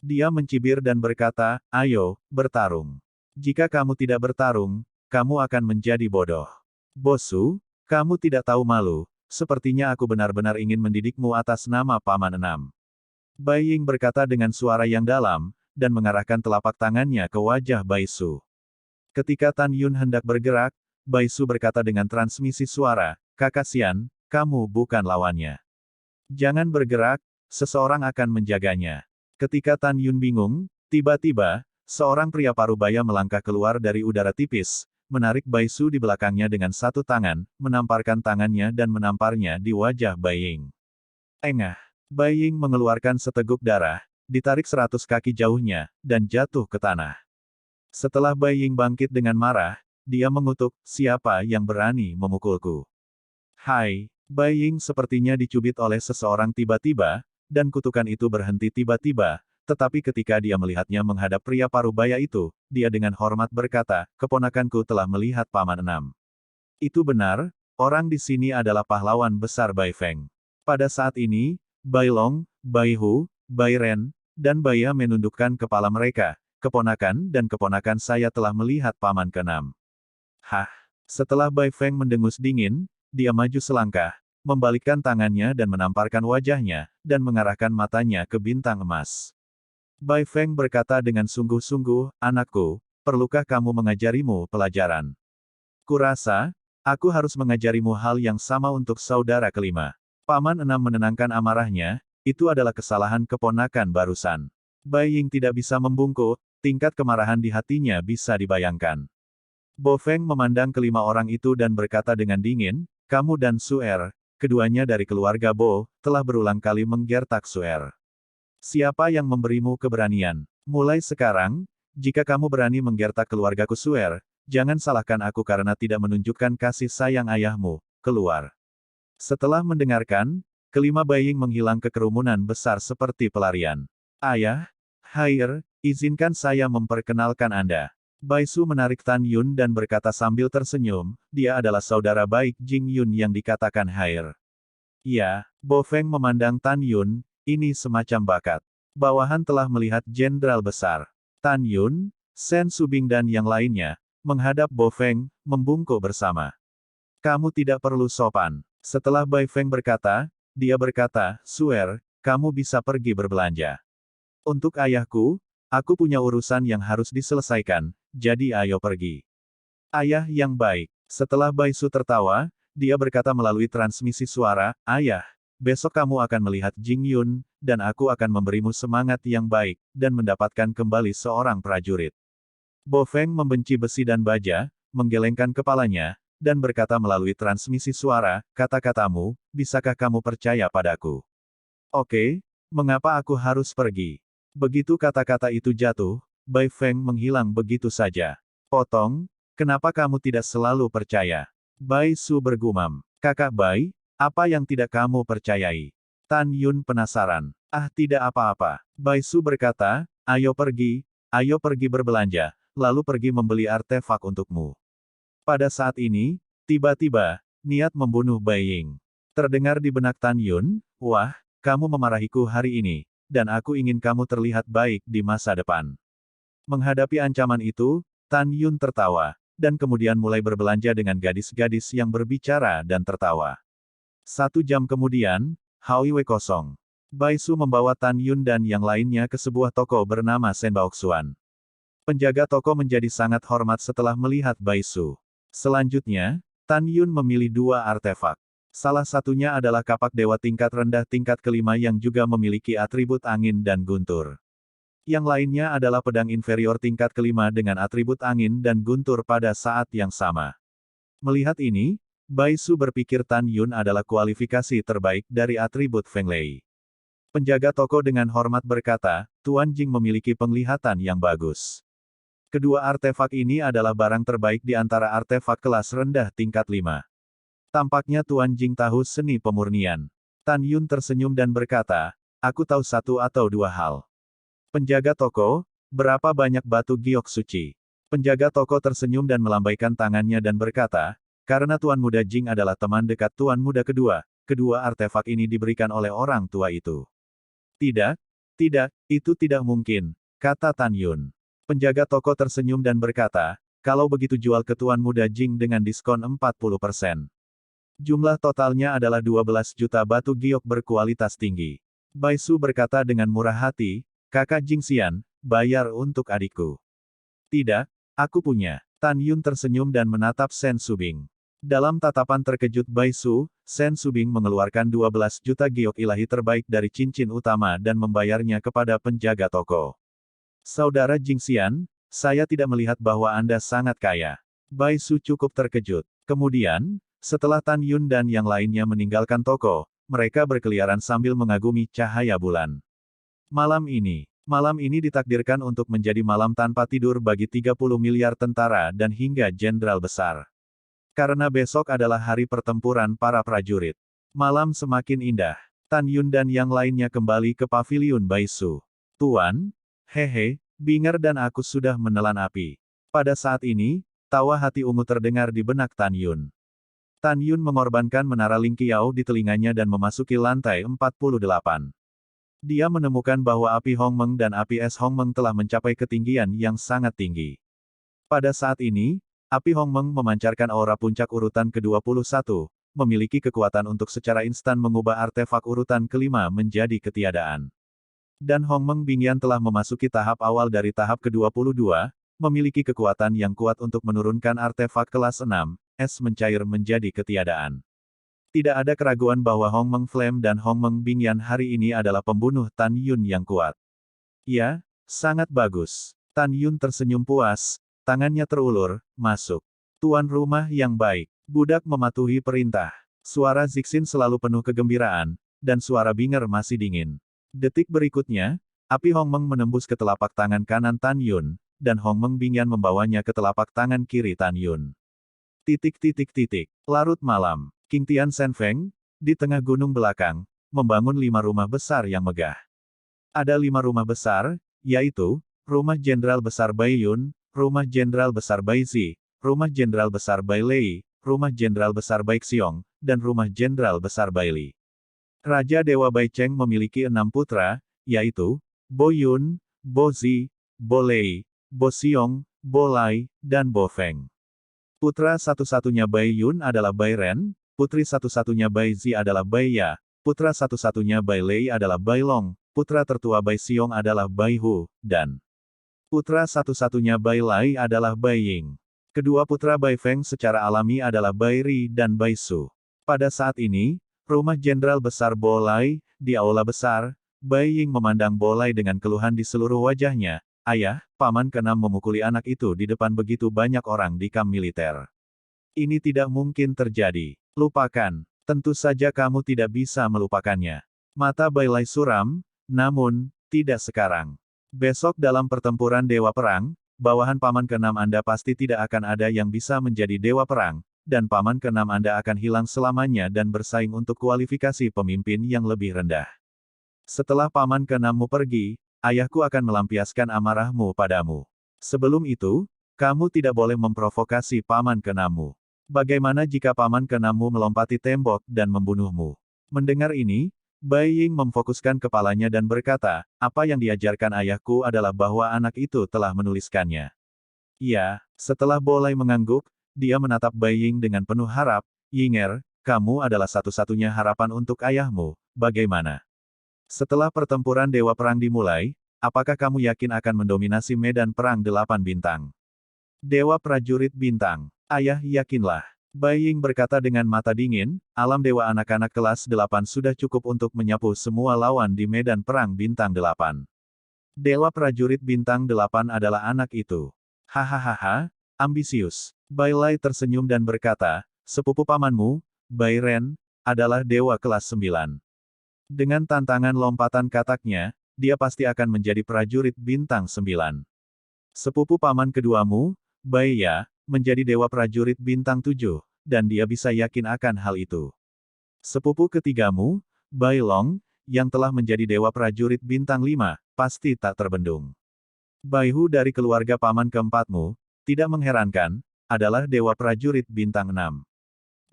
Dia mencibir dan berkata, ayo, bertarung. Jika kamu tidak bertarung, kamu akan menjadi bodoh. Bosu, kamu tidak tahu malu, sepertinya aku benar-benar ingin mendidikmu atas nama Paman 6. Bai Ying berkata dengan suara yang dalam, dan mengarahkan telapak tangannya ke wajah Bai Su. Ketika Tan Yun hendak bergerak, Bai Su berkata dengan transmisi suara, kakak Xian, kamu bukan lawannya. Jangan bergerak, seseorang akan menjaganya. Ketika Tan Yun bingung, tiba-tiba, seorang pria parubaya melangkah keluar dari udara tipis, menarik Bai Su di belakangnya dengan satu tangan, menamparkan tangannya dan menamparnya di wajah Bai Ying. Engah! Bai Ying mengeluarkan seteguk darah, ditarik 100 kaki jauhnya, dan jatuh ke tanah. Setelah Bai Ying bangkit dengan marah, dia mengutuk, siapa yang berani memukulku? Hai! Bai Ying sepertinya dicubit oleh seseorang tiba-tiba, dan kutukan itu berhenti tiba-tiba, tetapi ketika dia melihatnya menghadap pria parubaya itu, dia dengan hormat berkata, keponakanku telah melihat Paman 6. Itu benar, orang di sini adalah pahlawan besar Bai Feng. Pada saat ini, Bai Long, Bai Hu, Bai Ren, dan Bai Ya menundukkan kepala mereka, keponakan dan keponakan saya telah melihat Paman ke-6. Hah! Setelah Bai Feng mendengus dingin, dia maju selangkah, membalikkan tangannya dan menamparkan wajahnya, dan mengarahkan matanya ke bintang emas. Bai Feng berkata dengan sungguh-sungguh, anakku, perlukah kamu mengajarimu pelajaran? Kurasa, aku harus mengajarimu hal yang sama untuk saudara kelima. Paman 6 menenangkan amarahnya, itu adalah kesalahan keponakan barusan. Bai Ying tidak bisa membungkuk, tingkat kemarahan di hatinya bisa dibayangkan. Bo Feng memandang kelima orang itu dan berkata dengan dingin, kamu dan Su Er, keduanya dari keluarga Bo, telah berulang kali menggertak Su Er. Siapa yang memberimu keberanian? Mulai sekarang, jika kamu berani menggertak keluargaku Su Er, jangan salahkan aku karena tidak menunjukkan kasih sayang ayahmu. Keluar. Setelah mendengarkan, kelima Bai Ying menghilang ke kerumunan besar seperti pelarian. Ayah, Haier, izinkan saya memperkenalkan Anda. Bai Su menarik Tan Yun dan berkata sambil tersenyum, dia adalah saudara baik Jing Yun yang dikatakan Haier. Ya, Bo Feng memandang Tan Yun, ini semacam bakat. Bawahan telah melihat jenderal besar. Tan Yun, Sen Subing dan yang lainnya, menghadap Bo Feng, membungkuk bersama. Kamu tidak perlu sopan. Setelah Bai Feng berkata, dia berkata, Su Er, kamu bisa pergi berbelanja. Untuk ayahku, aku punya urusan yang harus diselesaikan, jadi ayo pergi. Ayah yang baik. Setelah Bai Su tertawa, dia berkata melalui transmisi suara, ayah, besok kamu akan melihat Jing Yun, dan aku akan memberimu semangat yang baik, dan mendapatkan kembali seorang prajurit. Bo Feng membenci besi dan baja, menggelengkan kepalanya, dan berkata melalui transmisi suara, kata-katamu, bisakah kamu percaya padaku? Oke, mengapa aku harus pergi? Begitu kata-kata itu jatuh, Bai Feng menghilang begitu saja. Potong, kenapa kamu tidak selalu percaya? Bai Su bergumam, kakak Bai, apa yang tidak kamu percayai? Tan Yun penasaran. Ah tidak apa-apa. Bai Su berkata, ayo pergi berbelanja, lalu pergi membeli artefak untukmu. Pada saat ini, tiba-tiba, niat membunuh Bai Ying terdengar di benak Tan Yun, wah, kamu memarahiku hari ini, dan aku ingin kamu terlihat baik di masa depan. Menghadapi ancaman itu, Tan Yun tertawa, dan kemudian mulai berbelanja dengan gadis-gadis yang berbicara dan tertawa. 1 jam kemudian, Haiwei kosong. Bai Su membawa Tan Yun dan yang lainnya ke sebuah toko bernama Senbaoxuan. Penjaga toko menjadi sangat hormat setelah melihat Bai Su. Selanjutnya, Tan Yun memilih 2 artefak. Salah satunya adalah kapak dewa tingkat rendah tingkat kelima yang juga memiliki atribut angin dan guntur. Yang lainnya adalah pedang inferior tingkat kelima dengan atribut angin dan guntur pada saat yang sama. Melihat ini, Bai Su berpikir Tan Yun adalah kualifikasi terbaik dari atribut Feng Lei. Penjaga toko dengan hormat berkata, Tuan Jing memiliki penglihatan yang bagus. Kedua artefak ini adalah barang terbaik di antara artefak kelas rendah tingkat 5. Tampaknya Tuan Jing tahu seni pemurnian. Tan Yun tersenyum dan berkata, aku tahu satu atau dua hal. Penjaga toko, berapa banyak batu giok suci? Penjaga toko tersenyum dan melambaikan tangannya dan berkata, karena Tuan Muda Jing adalah teman dekat Tuan Muda kedua, kedua artefak ini diberikan oleh orang tua itu. Tidak, itu tidak mungkin, kata Tan Yun. Penjaga toko tersenyum dan berkata, kalau begitu jual ke Tuan Muda Jing dengan diskon 40%. Jumlah totalnya adalah 12 juta batu giok berkualitas tinggi. Bai Su berkata dengan murah hati, kakak Jing Xian, bayar untuk adikku. Tidak, aku punya. Tan Yun tersenyum dan menatap Sen Subing. Dalam tatapan terkejut Bai Su, Sen Subing mengeluarkan 12 juta giok ilahi terbaik dari cincin utama dan membayarnya kepada penjaga toko. Saudara Jing Xian, saya tidak melihat bahwa Anda sangat kaya. Bai Su cukup terkejut. Kemudian, setelah Tan Yun dan yang lainnya meninggalkan toko, mereka berkeliaran sambil mengagumi cahaya bulan. Malam ini ditakdirkan untuk menjadi malam tanpa tidur bagi 30 miliar tentara dan hingga jenderal besar. Karena besok adalah hari pertempuran para prajurit. Malam semakin indah. Tan Yun dan yang lainnya kembali ke paviliun Bai Su. Tuan, hehe, Binger dan aku sudah menelan api. Pada saat ini, tawa hati ungu terdengar di benak Tan Yun. Tan Yun mengorbankan menara Ling Qiao di telinganya dan memasuki lantai 48. Dia menemukan bahwa api Hongmeng dan api es Hongmeng telah mencapai ketinggian yang sangat tinggi. Pada saat ini, api Hongmeng memancarkan aura puncak urutan ke-21, memiliki kekuatan untuk secara instan mengubah artefak urutan kelima menjadi ketiadaan. Dan Hongmeng Bingyan telah memasuki tahap awal dari tahap ke-22, memiliki kekuatan yang kuat untuk menurunkan artefak kelas 6, es mencair menjadi ketiadaan. Tidak ada keraguan bahwa Hongmeng Flame dan Hongmeng Bingyan hari ini adalah pembunuh Tan Yun yang kuat. Ya, sangat bagus. Tan Yun tersenyum puas, tangannya terulur, masuk. Tuan rumah yang baik. Budak mematuhi perintah. Suara Zixin selalu penuh kegembiraan, dan suara Binger masih dingin. Detik berikutnya, api Hongmeng menembus ke telapak tangan kanan Tan Yun, dan Hongmeng Bingyan membawanya ke telapak tangan kiri Tan Yun. Larut malam. King Tian Sen Feng, di tengah gunung belakang, membangun 5 rumah besar yang megah. Ada 5 rumah besar, yaitu, Rumah Jenderal Besar Bai Yun, Rumah Jenderal Besar Bai Zi, Rumah Jenderal Besar Bai Lei, Rumah Jenderal Besar Bai Xiong, dan Rumah Jenderal Besar Bai Li. Raja Dewa Bai Cheng memiliki 6 putra, yaitu, Bo Yun, Bo Zi, Bo Lei, Bo Xiong, Bo Lai, dan Bo Feng. Putra satu-satunya Bai Yun adalah Bai Ren, putri satu-satunya Bai Zi adalah Bai Ya, putra satu-satunya Bai Lei adalah Bai Long, putra tertua Bai Xiong adalah Bai Hu, dan putra satu-satunya Bai Lai adalah Bai Ying. Kedua putra Bai Feng secara alami adalah Bai Ri dan Bai Su. Pada saat ini, rumah Jenderal Besar Bo Lai, di aula besar, Bai Ying memandang Bo Lai dengan keluhan di seluruh wajahnya. Ayah, paman ke-6 memukuli anak itu di depan begitu banyak orang di kamp militer. Ini tidak mungkin terjadi. Lupakan. Tentu saja kamu tidak bisa melupakannya. Mata Bai Lai suram, namun, tidak sekarang. Besok dalam pertempuran Dewa Perang, bawahan paman ke-6 Anda pasti tidak akan ada yang bisa menjadi Dewa Perang, dan paman ke-6 Anda akan hilang selamanya dan bersaing untuk kualifikasi pemimpin yang lebih rendah. Setelah paman ke-6-mu pergi, ayahku akan melampiaskan amarahmu padamu. Sebelum itu, kamu tidak boleh memprovokasi paman ke-6-mu. Bagaimana jika paman ke-6-mu melompati tembok dan membunuhmu? Mendengar ini, Bai Ying memfokuskan kepalanya dan berkata, apa yang diajarkan ayahku adalah bahwa anak itu telah menuliskannya. Ya, setelah Bo Lai mengangguk, dia menatap Bai Ying dengan penuh harap, Yinger, kamu adalah satu-satunya harapan untuk ayahmu, bagaimana? Setelah pertempuran Dewa Perang dimulai, apakah kamu yakin akan mendominasi medan perang 8 bintang? Dewa Prajurit Bintang, ayah yakinlah. Bai Ying berkata dengan mata dingin, alam dewa anak-anak kelas 8 sudah cukup untuk menyapu semua lawan di medan perang bintang 8. Dewa prajurit bintang 8 adalah anak itu. Hahaha, ambisius. Bai Lai tersenyum dan berkata, sepupu pamanmu, Bai Ren, adalah dewa kelas 9. Dengan tantangan lompatan kataknya, dia pasti akan menjadi prajurit bintang 9. Sepupu paman keduamu, Bai Ya, menjadi dewa prajurit bintang 7, dan dia bisa yakin akan hal itu. Sepupu ketigamu, Bai Long, yang telah menjadi dewa prajurit bintang 5, pasti tak terbendung. Bai Hu dari keluarga paman keempatmu, tidak mengherankan, adalah dewa prajurit bintang 6.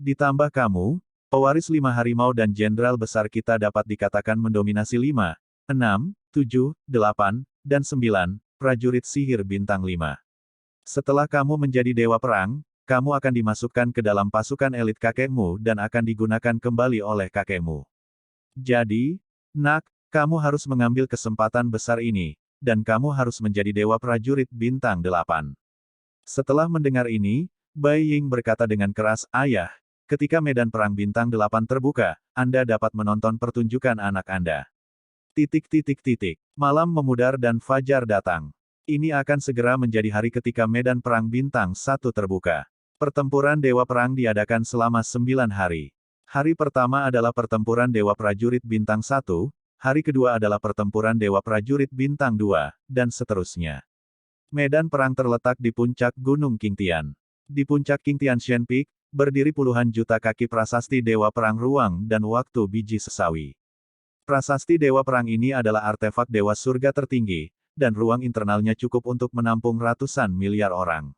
Ditambah kamu, pewaris 5 harimau dan jenderal besar kita dapat dikatakan mendominasi 5, 6, 7, 8, dan 9, prajurit sihir bintang 5. Setelah kamu menjadi dewa perang, kamu akan dimasukkan ke dalam pasukan elit kakekmu dan akan digunakan kembali oleh kakekmu. Jadi, nak, kamu harus mengambil kesempatan besar ini, dan kamu harus menjadi dewa prajurit bintang 8. Setelah mendengar ini, Bai Ying berkata dengan keras, ayah, ketika medan perang bintang 8 terbuka, Anda dapat menonton pertunjukan anak Anda. Malam memudar dan fajar datang. Ini akan segera menjadi hari ketika medan perang bintang 1 terbuka. Pertempuran Dewa Perang diadakan selama 9 hari. Hari pertama adalah pertempuran Dewa Prajurit bintang 1, hari kedua adalah pertempuran Dewa Prajurit bintang 2, dan seterusnya. Medan perang terletak di puncak Gunung Qingtian. Di puncak Qingtian Shen Peak, berdiri puluhan juta kaki prasasti Dewa Perang ruang dan waktu biji sesawi. Prasasti Dewa Perang ini adalah artefak Dewa Surga tertinggi, dan ruang internalnya cukup untuk menampung ratusan miliar orang.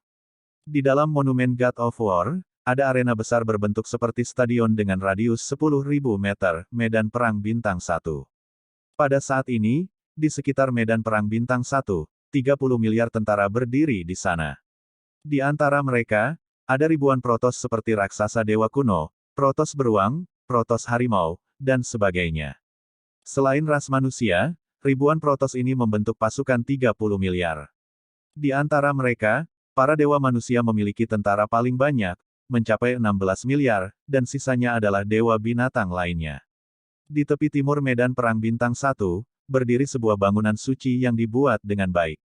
Di dalam monumen God of War, ada arena besar berbentuk seperti stadion dengan radius 10.000 meter, medan perang bintang 1. Pada saat ini, di sekitar medan perang bintang 1, 30 miliar tentara berdiri di sana. Di antara mereka, ada ribuan protos seperti raksasa dewa kuno, protos beruang, protos harimau, dan sebagainya. Selain ras manusia, ribuan protos ini membentuk pasukan 30 miliar. Di antara mereka, para dewa manusia memiliki tentara paling banyak, mencapai 16 miliar, dan sisanya adalah dewa binatang lainnya. Di tepi timur medan perang bintang 1, berdiri sebuah bangunan suci yang dibuat dengan baik.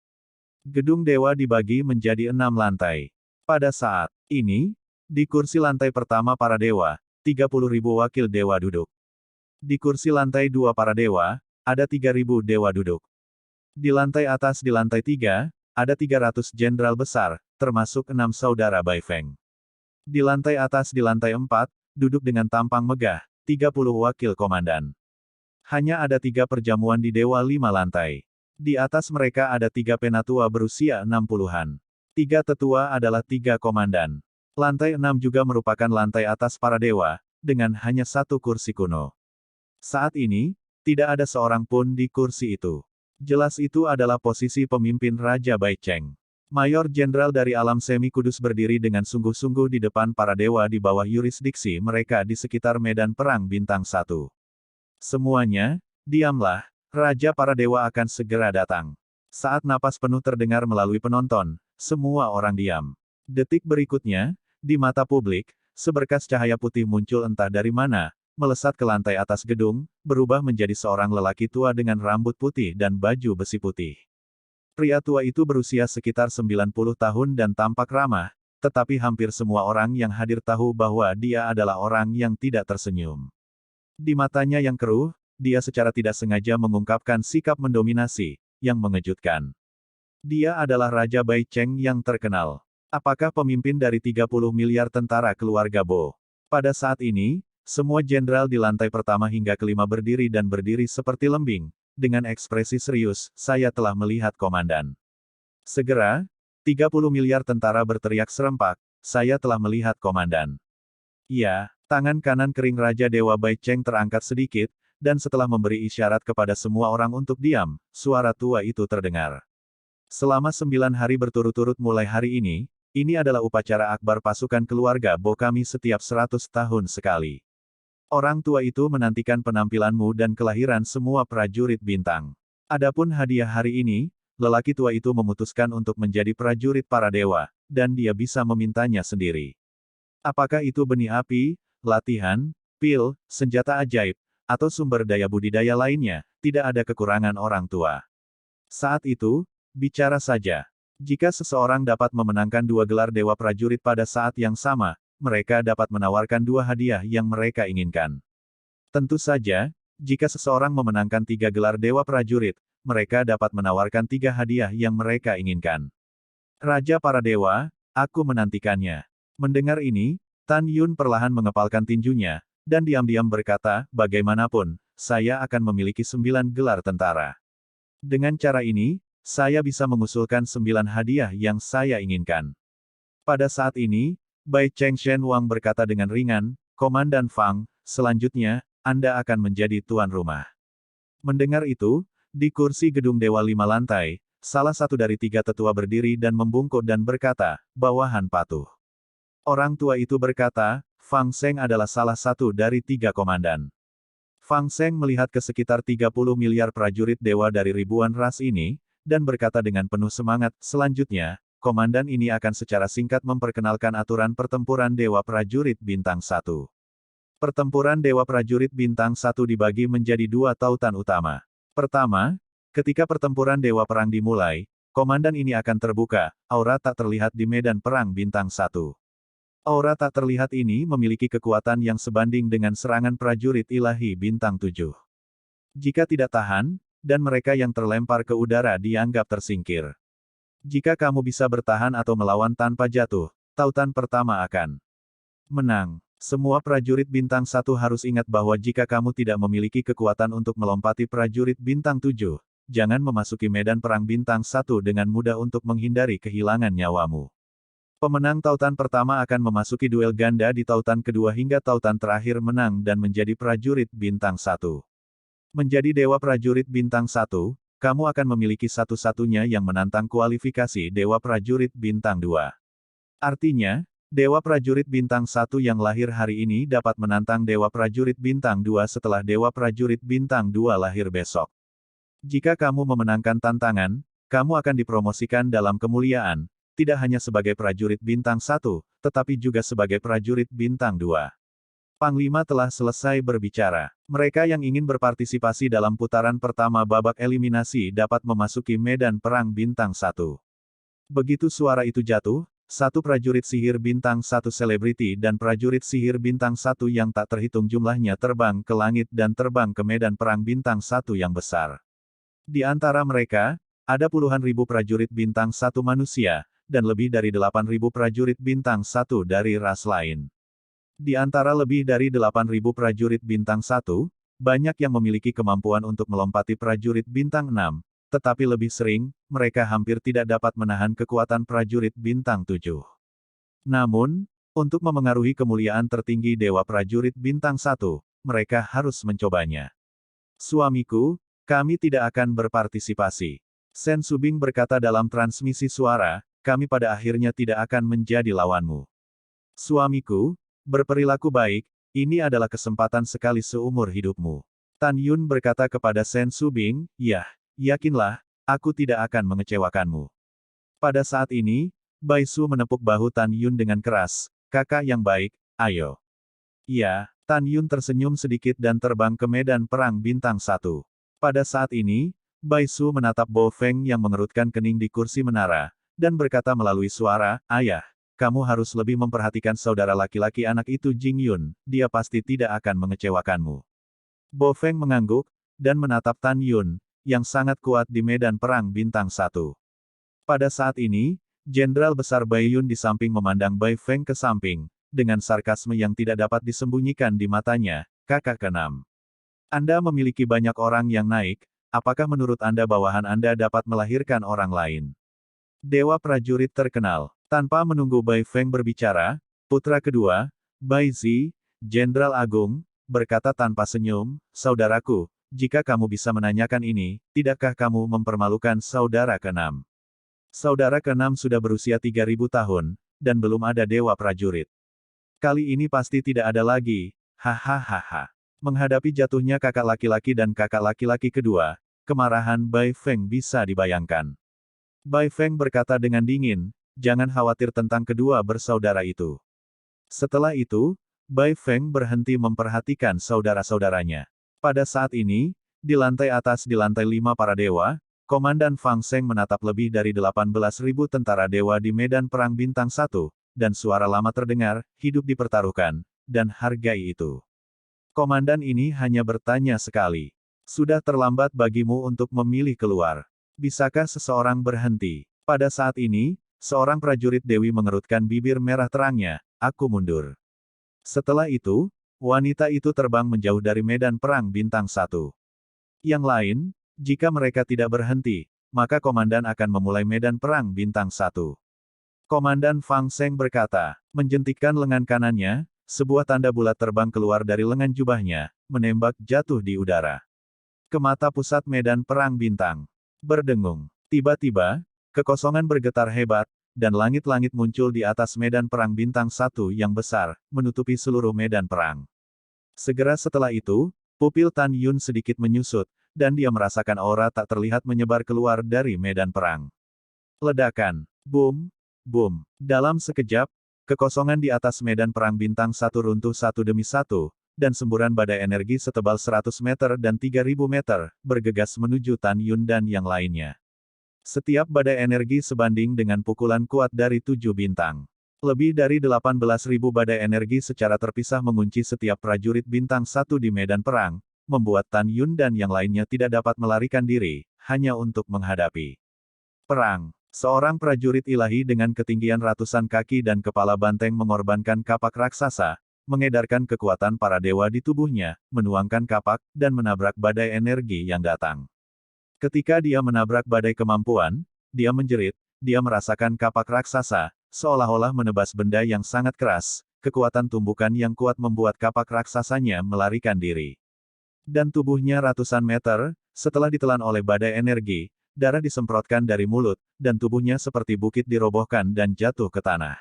Gedung dewa dibagi menjadi 6 lantai. Pada saat ini, di kursi lantai pertama para dewa, 30.000 wakil dewa duduk. Di kursi lantai 2 para dewa, ada 3.000 dewa duduk. Di lantai atas di lantai 3, ada 300 jenderal besar, termasuk 6 saudara Bai Feng. Di lantai atas di lantai 4, duduk dengan tampang megah, 30 wakil komandan. Hanya ada 3 perjamuan di dewa 5 lantai. Di atas mereka ada 3 penatua berusia 60-an. 3 tetua adalah 3 komandan. Lantai 6 juga merupakan lantai atas para dewa, dengan hanya 1 kursi kuno. Saat ini, tidak ada seorang pun di kursi itu. Jelas itu adalah posisi pemimpin Raja Bai Cheng. Mayor Jenderal dari alam semi kudus berdiri dengan sungguh-sungguh di depan para dewa di bawah yurisdiksi mereka di sekitar medan perang bintang 1. Semuanya, diamlah, Raja para dewa akan segera datang. Saat napas penuh terdengar melalui penonton, semua orang diam. Detik berikutnya, di mata publik, seberkas cahaya putih muncul entah dari mana, melesat ke lantai atas gedung, berubah menjadi seorang lelaki tua dengan rambut putih dan baju besi putih. Pria tua itu berusia sekitar 90 tahun dan tampak ramah, tetapi hampir semua orang yang hadir tahu bahwa dia adalah orang yang tidak tersenyum. Di matanya yang keruh, dia secara tidak sengaja mengungkapkan sikap mendominasi, yang mengejutkan. Dia adalah Raja Bai Cheng yang terkenal. Apakah pemimpin dari 30 miliar tentara keluarga Bo? Pada saat ini, semua jenderal di lantai pertama hingga kelima berdiri dan berdiri seperti lembing. Dengan ekspresi serius, saya telah melihat komandan. Segera, 30 miliar tentara berteriak serempak, saya telah melihat komandan. Iya, tangan kanan kering Raja Dewa Bai Cheng terangkat sedikit, dan setelah memberi isyarat kepada semua orang untuk diam, suara tua itu terdengar. Selama 9 hari berturut-turut mulai hari ini adalah upacara akbar pasukan keluarga Bo kami setiap 100 tahun sekali. Orang tua itu menantikan penampilanmu dan kelahiran semua prajurit bintang. Adapun hadiah hari ini, lelaki tua itu memutuskan untuk menjadi prajurit para dewa, dan dia bisa memintanya sendiri. Apakah itu benih api, latihan, pil, senjata ajaib, atau sumber daya budidaya lainnya, tidak ada kekurangan orang tua. Saat itu, bicara saja. Jika seseorang dapat memenangkan 2 gelar Dewa Prajurit pada saat yang sama, mereka dapat menawarkan 2 hadiah yang mereka inginkan. Tentu saja, jika seseorang memenangkan 3 gelar Dewa Prajurit, mereka dapat menawarkan 3 hadiah yang mereka inginkan. Raja para dewa, aku menantikannya. Mendengar ini, Tan Yun perlahan mengepalkan tinjunya, dan diam-diam berkata, bagaimanapun, saya akan memiliki 9 gelar tentara. Dengan cara ini, saya bisa mengusulkan 9 hadiah yang saya inginkan. Pada saat ini, Bai Cheng Shen Wang berkata dengan ringan, Komandan Fang, selanjutnya, Anda akan menjadi tuan rumah. Mendengar itu, di kursi gedung Dewa 5 lantai, salah satu dari 3 tetua berdiri dan membungkuk dan berkata, bawahan patuh. Orang tua itu berkata, Fang Seng adalah salah satu dari 3 komandan. Fang Seng melihat ke sekitar 30 miliar prajurit dewa dari ribuan ras ini, dan berkata dengan penuh semangat, selanjutnya, komandan ini akan secara singkat memperkenalkan aturan pertempuran Dewa Prajurit Bintang 1. Pertempuran Dewa Prajurit Bintang 1 dibagi menjadi 2 tautan utama. Pertama, ketika pertempuran Dewa Perang dimulai, komandan ini akan terbuka, aura tak terlihat di medan perang Bintang 1. Aura tak terlihat ini memiliki kekuatan yang sebanding dengan serangan prajurit ilahi Bintang 7. Jika tidak tahan, dan mereka yang terlempar ke udara dianggap tersingkir. Jika kamu bisa bertahan atau melawan tanpa jatuh, tautan pertama akan menang. Semua prajurit Bintang 1 harus ingat bahwa jika kamu tidak memiliki kekuatan untuk melompati prajurit Bintang 7, jangan memasuki medan perang Bintang 1 dengan mudah untuk menghindari kehilangan nyawamu. Pemenang tautan pertama akan memasuki duel ganda di tautan kedua hingga tautan terakhir menang dan menjadi prajurit Bintang 1. Menjadi Dewa Prajurit Bintang 1, kamu akan memiliki satu-satunya yang menantang kualifikasi Dewa Prajurit Bintang 2. Artinya, Dewa Prajurit Bintang 1 yang lahir hari ini dapat menantang Dewa Prajurit Bintang 2 setelah Dewa Prajurit Bintang 2 lahir besok. Jika kamu memenangkan tantangan, kamu akan dipromosikan dalam kemuliaan, tidak hanya sebagai prajurit Bintang 1, tetapi juga sebagai prajurit Bintang 2. Panglima telah selesai berbicara. Mereka yang ingin berpartisipasi dalam putaran pertama babak eliminasi dapat memasuki medan perang Bintang 1. Begitu suara itu jatuh, satu prajurit sihir Bintang 1 selebriti dan prajurit sihir Bintang 1 yang tak terhitung jumlahnya terbang ke langit dan terbang ke medan perang Bintang 1 yang besar. Di antara mereka, ada puluhan ribu prajurit Bintang 1 manusia, dan lebih dari 8.000 prajurit Bintang 1 dari ras lain. Di antara lebih dari 8.000 prajurit Bintang 1, banyak yang memiliki kemampuan untuk melompati prajurit Bintang 6, tetapi lebih sering, mereka hampir tidak dapat menahan kekuatan prajurit Bintang 7. Namun, untuk memengaruhi kemuliaan tertinggi Dewa Prajurit Bintang 1, mereka harus mencobanya. Suamiku, kami tidak akan berpartisipasi. Sen Subing berkata dalam transmisi suara, kami pada akhirnya tidak akan menjadi lawanmu. Suamiku, berperilaku baik, ini adalah kesempatan sekali seumur hidupmu. Tan Yun berkata kepada Sen Subing, ya, yakinlah, aku tidak akan mengecewakanmu. Pada saat ini, Bai Su menepuk bahu Tan Yun dengan keras, kakak yang baik, ayo. Iya, Tan Yun tersenyum sedikit dan terbang ke medan perang Bintang 1. Pada saat ini, Bai Su menatap Bo Feng yang mengerutkan kening di kursi menara, dan berkata melalui suara, ayah, kamu harus lebih memperhatikan saudara laki-laki anak itu Jing Yun, dia pasti tidak akan mengecewakanmu. Bo Feng mengangguk, dan menatap Tan Yun, yang sangat kuat di medan perang Bintang 1. Pada saat ini, Jenderal Besar Bai Yun di samping memandang Bai Feng ke samping, dengan sarkasme yang tidak dapat disembunyikan di matanya, kakak keenam. Anda memiliki banyak orang yang naik, apakah menurut Anda bawahan Anda dapat melahirkan orang lain? Dewa prajurit terkenal. Tanpa menunggu Bai Feng berbicara, putra kedua, Bai Zi, Jenderal Agung, berkata tanpa senyum, saudaraku, jika kamu bisa menanyakan ini, tidakkah kamu mempermalukan saudara keenam? Saudara keenam sudah berusia 3.000 tahun, dan belum ada dewa prajurit. Kali ini pasti tidak ada lagi, hahaha. Menghadapi jatuhnya kakak laki-laki dan kakak laki-laki kedua, kemarahan Bai Feng bisa dibayangkan. Bai Feng berkata dengan dingin, jangan khawatir tentang kedua bersaudara itu. Setelah itu, Bai Feng berhenti memperhatikan saudara-saudaranya. Pada saat ini, di lantai atas di lantai 5 para dewa, Komandan Fang Seng menatap lebih dari 18.000 tentara dewa di medan perang bintang 1, dan suara lama terdengar, hidup dipertaruhkan, dan hargai itu. Komandan ini hanya bertanya sekali. Sudah terlambat bagimu untuk memilih keluar. Bisakah seseorang berhenti? Pada saat ini, seorang prajurit Dewi mengerutkan bibir merah terangnya, aku mundur. Setelah itu, wanita itu terbang menjauh dari medan perang bintang 1. Yang lain, jika mereka tidak berhenti, maka komandan akan memulai medan perang bintang 1. Komandan Fang Seng berkata, menjentikkan lengan kanannya, sebuah tanda bulat terbang keluar dari lengan jubahnya, menembak jatuh di udara. Ke mata pusat medan perang bintang. Berdengung. Tiba-tiba, kekosongan bergetar hebat, dan langit-langit muncul di atas medan perang bintang 1 yang besar, menutupi seluruh medan perang. Segera setelah itu, pupil Tan Yun sedikit menyusut, dan dia merasakan aura tak terlihat menyebar keluar dari medan perang. Ledakan. Boom. Boom. Dalam sekejap, kekosongan di atas medan perang bintang 1 runtuh satu demi satu, dan semburan badai energi setebal 100 meter dan 3.000 meter, bergegas menuju Tan Yun dan yang lainnya. Setiap badai energi sebanding dengan pukulan kuat dari 7 bintang. Lebih dari 18.000 badai energi secara terpisah mengunci setiap prajurit bintang 1 di medan perang, membuat Tan Yun dan yang lainnya tidak dapat melarikan diri, hanya untuk menghadapi perang. Seorang prajurit ilahi dengan ketinggian ratusan kaki dan kepala banteng mengorbankan kapak raksasa, mengedarkan kekuatan para dewa di tubuhnya, menuangkan kapak, dan menabrak badai energi yang datang. Ketika dia menabrak badai kemampuan, dia menjerit, dia merasakan kapak raksasa, seolah-olah menebas benda yang sangat keras, kekuatan tumbukan yang kuat membuat kapak raksasanya melarikan diri. Dan tubuhnya ratusan meter, setelah ditelan oleh badai energi, darah disemprotkan dari mulut, dan tubuhnya seperti bukit dirobohkan dan jatuh ke tanah.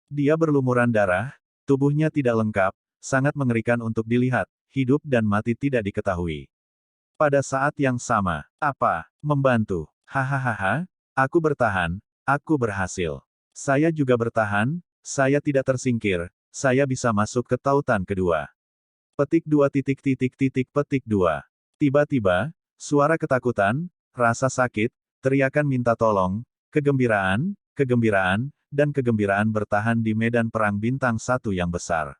Dia berlumuran darah, tubuhnya tidak lengkap, sangat mengerikan untuk dilihat, hidup dan mati tidak diketahui. Pada saat yang sama, apa? Membantu. Hahaha, aku bertahan, aku berhasil. Saya juga bertahan, saya tidak tersingkir, saya bisa masuk ke tautan kedua. Petik 2 titik titik titik petik 2. Tiba-tiba, suara ketakutan, rasa sakit, teriakan minta tolong, kegembiraan, kegembiraan, dan kegembiraan bertahan di medan perang bintang 1 yang besar.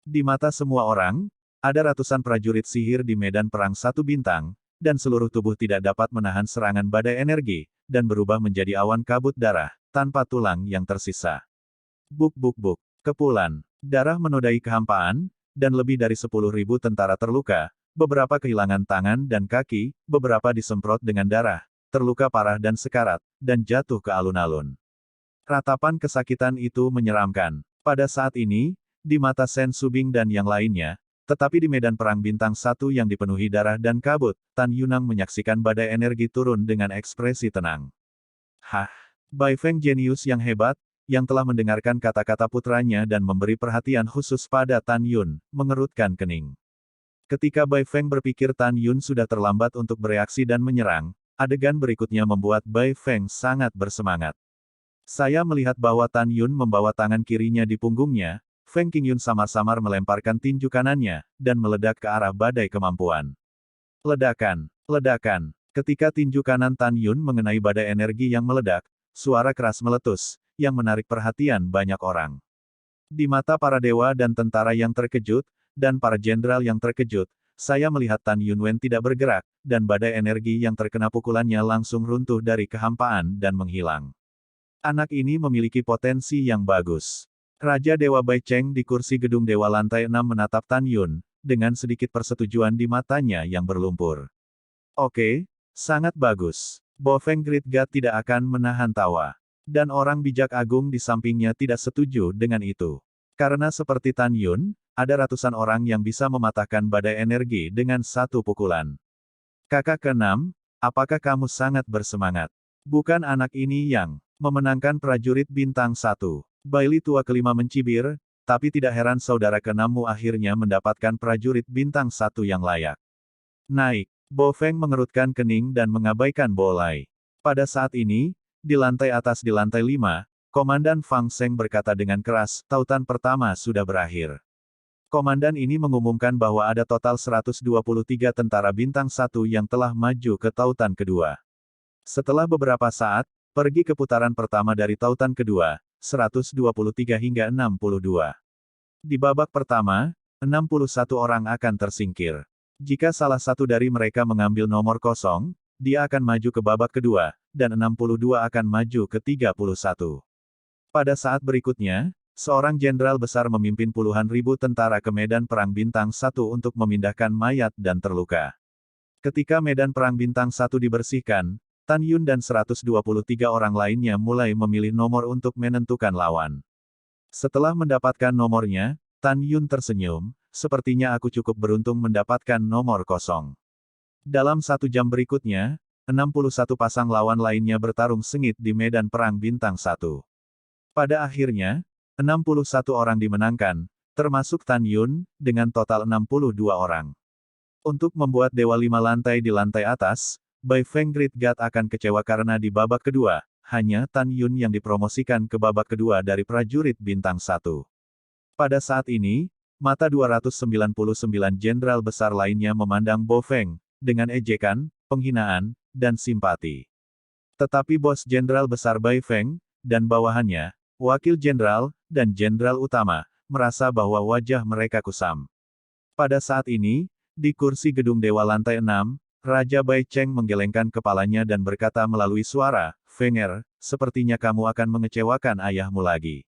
Di mata semua orang, ada ratusan prajurit sihir di medan perang 1 bintang, dan seluruh tubuh tidak dapat menahan serangan badai energi, dan berubah menjadi awan kabut darah, tanpa tulang yang tersisa. Buk buk buk. Kepulan. Darah menodai kehampaan, dan lebih dari 10.000 tentara terluka, beberapa kehilangan tangan dan kaki, beberapa disemprot dengan darah, terluka parah dan sekarat, dan jatuh ke alun-alun. Ratapan kesakitan itu menyeramkan. Pada saat ini, di mata Sen Subing dan yang lainnya, tetapi di medan perang bintang 1 yang dipenuhi darah dan kabut, Tan Yunang menyaksikan badai energi turun dengan ekspresi tenang. Hah! Bai Feng jenius yang hebat, yang telah mendengarkan kata-kata putranya dan memberi perhatian khusus pada Tan Yun, mengerutkan kening. Ketika Bai Feng berpikir Tan Yun sudah terlambat untuk bereaksi dan menyerang, adegan berikutnya membuat Bai Feng sangat bersemangat. Saya melihat bahwa Tan Yun membawa tangan kirinya di punggungnya, Feng Qingyun samar-samar melemparkan tinju kanannya, dan meledak ke arah badai kemampuan. Ledakan, ledakan. Ketika tinju kanan Tan Yun mengenai badai energi yang meledak, suara keras meletus, yang menarik perhatian banyak orang. Di mata para dewa dan tentara yang terkejut, dan para jenderal yang terkejut, saya melihat Tan Yunwen tidak bergerak, dan badai energi yang terkena pukulannya langsung runtuh dari kehampaan dan menghilang. Anak ini memiliki potensi yang bagus. Raja Dewa Bai Cheng di kursi gedung Dewa lantai 6 menatap Tan Yun, dengan sedikit persetujuan di matanya yang berlumpur. Oke, sangat bagus. Bo Feng Great God tidak akan menahan tawa. Dan orang bijak agung di sampingnya tidak setuju dengan itu. Karena seperti Tan Yun, ada ratusan orang yang bisa mematahkan badai energi dengan satu pukulan. Kakak ke-6, apakah kamu sangat bersemangat? Bukan anak ini yang memenangkan prajurit bintang 1. Baili tua kelima mencibir, tapi tidak heran saudara ke-6mu akhirnya mendapatkan prajurit bintang 1 yang layak. Naik. Bo Feng mengerutkan kening dan mengabaikan Bo Lai. Pada saat ini, di lantai atas di lantai 5, Komandan Fang Seng berkata dengan keras, tautan pertama sudah berakhir. Komandan ini mengumumkan bahwa ada total 123 tentara bintang 1 yang telah maju ke tautan kedua. Setelah beberapa saat, pergi ke putaran pertama dari tautan kedua, 123 hingga 62. Di babak pertama, 61 orang akan tersingkir. Jika salah satu dari mereka mengambil nomor kosong, dia akan maju ke babak kedua, dan 62 akan maju ke 31. Pada saat berikutnya, seorang jenderal besar memimpin puluhan ribu tentara ke medan perang bintang 1 untuk memindahkan mayat dan terluka. Ketika medan perang bintang 1 dibersihkan, Tan Yun dan 123 orang lainnya mulai memilih nomor untuk menentukan lawan. Setelah mendapatkan nomornya, Tan Yun tersenyum, sepertinya aku cukup beruntung mendapatkan nomor kosong. Dalam 1 jam berikutnya, 61 pasang lawan lainnya bertarung sengit di medan perang bintang 1. Pada akhirnya, 61 orang dimenangkan, termasuk Tan Yun, dengan total 62 orang. Untuk membuat Dewa 5 lantai di lantai atas, Bai Feng Great God akan kecewa karena di babak kedua, hanya Tan Yun yang dipromosikan ke babak kedua dari prajurit bintang 1. Pada saat ini, mata 299 jenderal besar lainnya memandang Bo Feng, dengan ejekan, penghinaan, dan simpati. Tetapi bos jenderal besar Bai Feng, dan bawahannya, wakil jenderal, dan jenderal utama, merasa bahwa wajah mereka kusam. Pada saat ini, di kursi gedung Dewa lantai 6, Raja Bai Cheng menggelengkan kepalanya dan berkata melalui suara, Fenger, sepertinya kamu akan mengecewakan ayahmu lagi.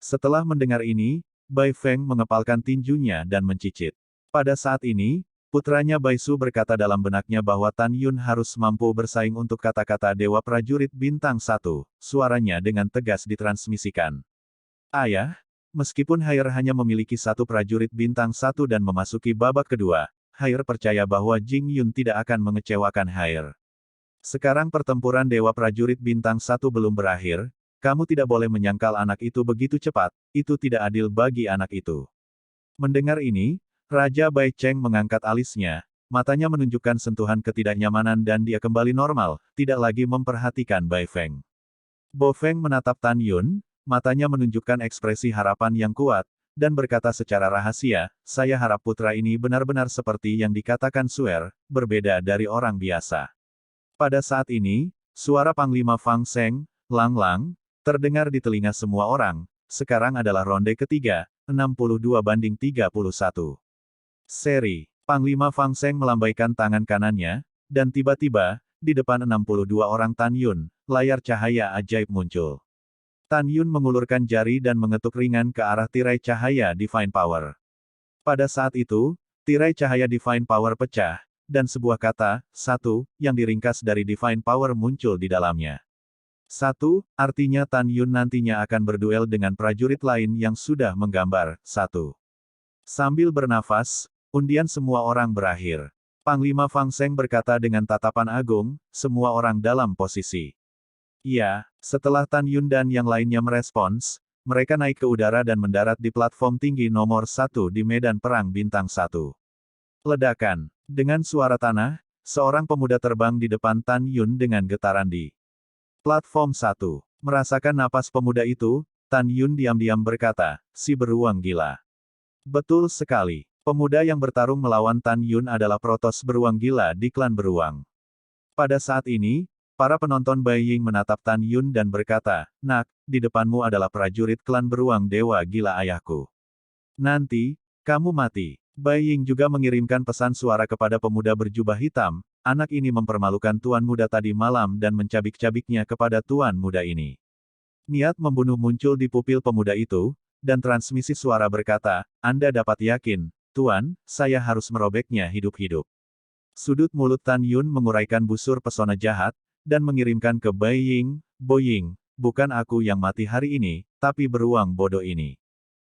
Setelah mendengar ini, Bai Feng mengepalkan tinjunya dan mencicit. Pada saat ini, putranya Bai Su berkata dalam benaknya bahwa Tan Yun harus mampu bersaing untuk kata-kata Dewa Prajurit Bintang 1, suaranya dengan tegas ditransmisikan. Ayah, meskipun Haier hanya memiliki 1 prajurit Bintang 1 dan memasuki babak kedua, Haier percaya bahwa Jing Yun tidak akan mengecewakan Haier. Sekarang pertempuran Dewa Prajurit Bintang 1 belum berakhir, kamu tidak boleh menyangkal anak itu begitu cepat, itu tidak adil bagi anak itu. Mendengar ini, Raja Bai Cheng mengangkat alisnya, matanya menunjukkan sentuhan ketidaknyamanan dan dia kembali normal, tidak lagi memperhatikan Bai Feng. Bo Feng menatap Tan Yun, matanya menunjukkan ekspresi harapan yang kuat, dan berkata secara rahasia, saya harap putra ini benar-benar seperti yang dikatakan Suer, berbeda dari orang biasa. Pada saat ini, suara Panglima Fang Seng, Lang Lang, terdengar di telinga semua orang, sekarang adalah ronde ketiga, 62 banding 31. Seri, Panglima Fang Seng melambaikan tangan kanannya, dan tiba-tiba, di depan 62 orang Tan Yun, layar cahaya ajaib muncul. Tan Yun mengulurkan jari dan mengetuk ringan ke arah tirai cahaya Divine Power. Pada saat itu, tirai cahaya Divine Power pecah, dan sebuah kata, 1, yang diringkas dari Divine Power muncul di dalamnya. 1, artinya Tan Yun nantinya akan berduel dengan prajurit lain yang sudah menggambar, 1. Sambil bernafas, undian semua orang berakhir. Panglima Fang Seng berkata dengan tatapan agung, semua orang dalam posisi. Ya, setelah Tan Yun dan yang lainnya merespons, mereka naik ke udara dan mendarat di platform tinggi nomor 1 di medan perang bintang 1. Ledakan. Dengan suara tanah, seorang pemuda terbang di depan Tan Yun dengan getaran di platform 1. Merasakan napas pemuda itu, Tan Yun diam-diam berkata, si beruang gila. Betul sekali. Pemuda yang bertarung melawan Tan Yun adalah Protos beruang gila di klan beruang. Pada saat ini, para penonton Bai Ying menatap Tan Yun dan berkata, nak, di depanmu adalah prajurit klan beruang dewa gila ayahku. Nanti, kamu mati. Bai Ying juga mengirimkan pesan suara kepada pemuda berjubah hitam, anak ini mempermalukan tuan muda tadi malam dan mencabik-cabiknya kepada tuan muda ini. Niat membunuh muncul di pupil pemuda itu, dan transmisi suara berkata, Anda dapat yakin, Tuan, saya harus merobeknya hidup-hidup. Sudut mulut Tan Yun menguraikan busur pesona jahat, dan mengirimkan ke Bai Ying, Bo Ying, bukan aku yang mati hari ini, tapi beruang bodoh ini.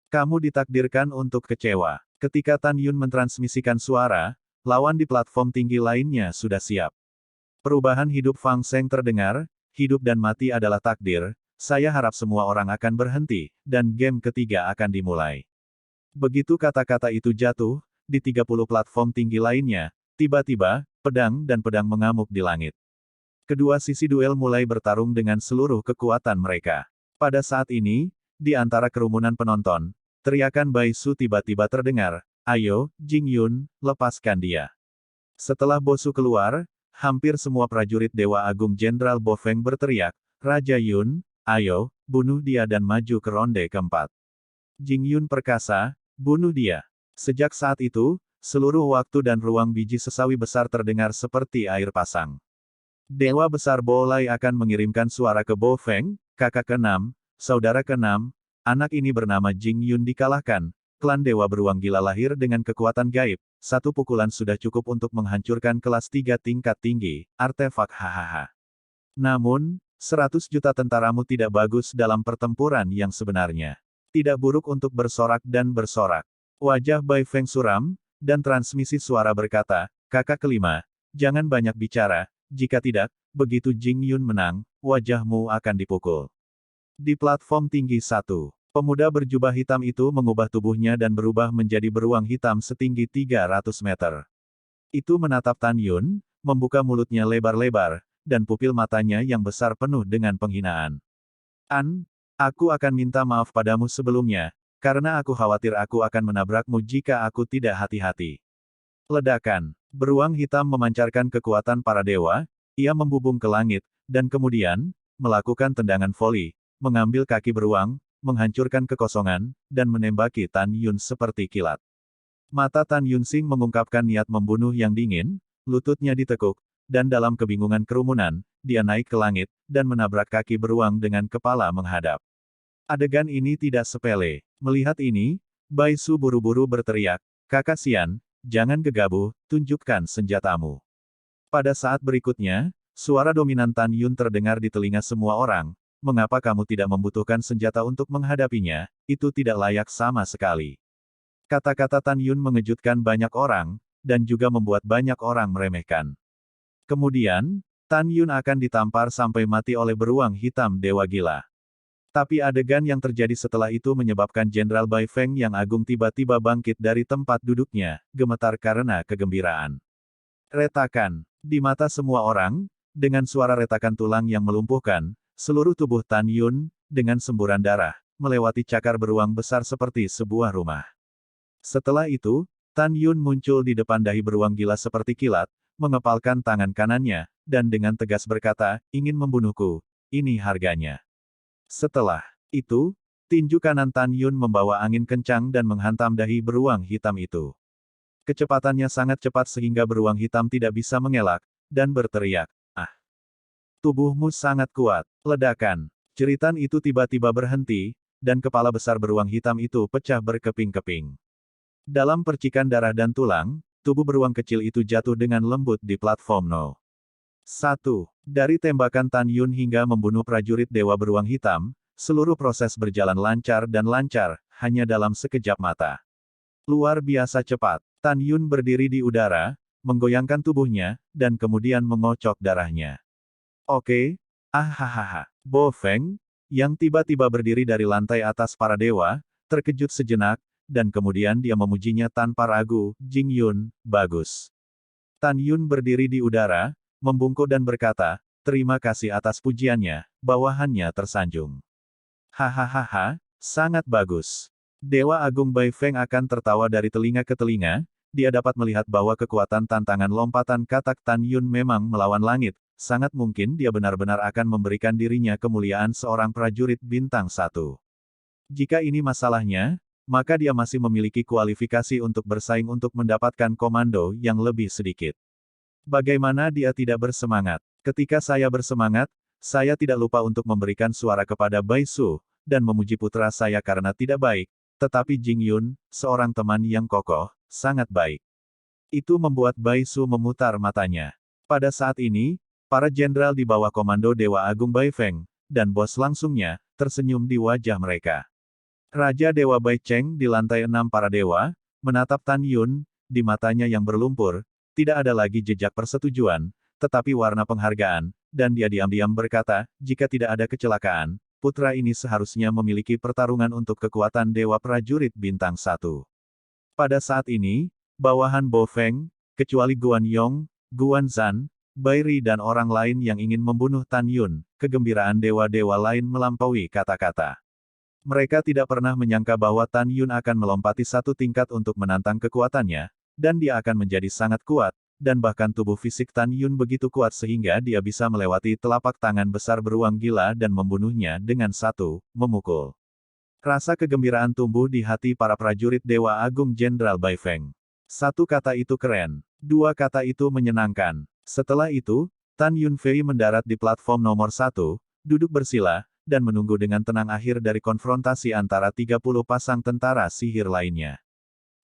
Kamu ditakdirkan untuk kecewa. Ketika Tan Yun mentransmisikan suara, lawan di platform tinggi lainnya sudah siap. Perubahan hidup Fang Seng terdengar, hidup dan mati adalah takdir, saya harap semua orang akan berhenti, dan game ketiga akan dimulai. Begitu kata-kata itu jatuh, di 30 platform tinggi lainnya, tiba-tiba, pedang dan pedang mengamuk di langit. Kedua sisi duel mulai bertarung dengan seluruh kekuatan mereka. Pada saat ini, di antara kerumunan penonton, teriakan Bai Su tiba-tiba terdengar, "Ayo, Jing Yun, lepaskan dia." Setelah Bosu keluar, hampir semua prajurit Dewa Agung Jenderal Bo Feng berteriak, "Raja Yun, ayo, bunuh dia dan maju ke ronde keempat." Jing Yun perkasa, bunuh dia. Sejak saat itu, seluruh waktu dan ruang biji sesawi besar terdengar seperti air pasang. Dewa besar Bo Lai akan mengirimkan suara ke Bo Feng, kakak ke-6, saudara ke-6, anak ini bernama Jing Yun dikalahkan. Klan Dewa Beruang Gila lahir dengan kekuatan gaib, satu pukulan sudah cukup untuk menghancurkan kelas 3 tingkat tinggi, artefak hahaha. Namun, 100 juta tentaramu tidak bagus dalam pertempuran yang sebenarnya. Tidak buruk untuk bersorak dan bersorak. Wajah Bai Feng suram, dan transmisi suara berkata, "Kakak kelima, jangan banyak bicara, jika tidak, begitu Jing Yun menang, wajahmu akan dipukul." Di platform tinggi 1, pemuda berjubah hitam itu mengubah tubuhnya dan berubah menjadi beruang hitam setinggi 300 meter. Itu menatap Tan Yun, membuka mulutnya lebar-lebar, dan pupil matanya yang besar penuh dengan penghinaan. Aku akan minta maaf padamu sebelumnya, karena aku khawatir aku akan menabrakmu jika aku tidak hati-hati." Ledakan. Beruang hitam memancarkan kekuatan para dewa, ia membubung ke langit, dan kemudian, melakukan tendangan voli, mengambil kaki beruang, menghancurkan kekosongan, dan menembaki Tan Yun seperti kilat. Mata Tan Yunsing mengungkapkan niat membunuh yang dingin, lututnya ditekuk, dan dalam kebingungan kerumunan, dia naik ke langit, dan menabrak kaki beruang dengan kepala menghadap. Adegan ini tidak sepele. Melihat ini, Bai Su buru-buru berteriak, "Kakak Xian, jangan gegabah, tunjukkan senjatamu." Pada saat berikutnya, suara dominan Tan Yun terdengar di telinga semua orang, "Mengapa kamu tidak membutuhkan senjata untuk menghadapinya? Itu tidak layak sama sekali." Kata-kata Tan Yun mengejutkan banyak orang, dan juga membuat banyak orang meremehkan. Kemudian, Tan Yun akan ditampar sampai mati oleh beruang hitam Dewa Gila. Tapi adegan yang terjadi setelah itu menyebabkan Jenderal Bai Feng yang agung tiba-tiba bangkit dari tempat duduknya, gemetar karena kegembiraan. Retakan. Di mata semua orang, dengan suara retakan tulang yang melumpuhkan, seluruh tubuh Tan Yun, dengan semburan darah, melewati cakar beruang besar seperti sebuah rumah. Setelah itu, Tan Yun muncul di depan dahi beruang gila seperti kilat, mengepalkan tangan kanannya, dan dengan tegas berkata, "Ingin membunuhku, ini harganya." Setelah itu, tinju kanan Tan Yun membawa angin kencang dan menghantam dahi beruang hitam itu. Kecepatannya sangat cepat sehingga beruang hitam tidak bisa mengelak, dan berteriak, "Ah! Tubuhmu sangat kuat." Ledakan. Jeritan itu tiba-tiba berhenti, dan kepala besar beruang hitam itu pecah berkeping-keping. Dalam percikan darah dan tulang, tubuh beruang kecil itu jatuh dengan lembut di platform No. 1. Dari tembakan Tan Yun hingga membunuh prajurit Dewa Beruang Hitam, seluruh proses berjalan lancar dan lancar, hanya dalam sekejap mata. Luar biasa cepat. Tan Yun berdiri di udara, menggoyangkan tubuhnya, dan kemudian mengocok darahnya. "Oke, hahaha." Bo Feng, yang tiba-tiba berdiri dari lantai atas para dewa, terkejut sejenak, dan kemudian dia memujinya tanpa ragu, "Jing Yun, bagus." Tan Yun berdiri di udara, membungkuk dan berkata, "Terima kasih atas pujiannya," bawahannya tersanjung. "Hahaha, sangat bagus." Dewa Agung Bai Feng akan tertawa dari telinga ke telinga, dia dapat melihat bahwa kekuatan tantangan lompatan katak Tan Yun memang melawan langit, sangat mungkin dia benar-benar akan memberikan dirinya kemuliaan seorang prajurit bintang 1. Jika ini masalahnya, maka dia masih memiliki kualifikasi untuk bersaing untuk mendapatkan komando yang lebih sedikit. Bagaimana dia tidak bersemangat? Ketika saya bersemangat, saya tidak lupa untuk memberikan suara kepada Bai Su, dan memuji putra saya karena tidak baik, tetapi Jing Yun, seorang teman yang kokoh, sangat baik. Itu membuat Bai Su memutar matanya. Pada saat ini, para jenderal di bawah komando Dewa Agung Bai Feng, dan bos langsungnya, tersenyum di wajah mereka. Raja Dewa Bai Cheng di lantai 6 para dewa, menatap Tan Yun, di matanya yang berlumpur, tidak ada lagi jejak persetujuan, tetapi warna penghargaan, dan dia diam-diam berkata, "Jika tidak ada kecelakaan, putra ini seharusnya memiliki pertarungan untuk kekuatan Dewa Prajurit Bintang 1. Pada saat ini, bawahan Bo Feng, kecuali Guan Yong, Guan Zhan, Bairi dan orang lain yang ingin membunuh Tan Yun, kegembiraan dewa-dewa lain melampaui kata-kata. Mereka tidak pernah menyangka bahwa Tan Yun akan melompati satu tingkat untuk menantang kekuatannya, dan dia akan menjadi sangat kuat, dan bahkan tubuh fisik Tan Yun begitu kuat sehingga dia bisa melewati telapak tangan besar beruang gila dan membunuhnya dengan satu memukul. Rasa kegembiraan tumbuh di hati para prajurit Dewa Agung Jenderal Bai Feng. Satu kata itu keren. Dua kata itu menyenangkan. Setelah itu, Tan Yun Fei mendarat di platform nomor 1, duduk bersila, dan menunggu dengan tenang akhir dari konfrontasi antara 30 pasang tentara sihir lainnya.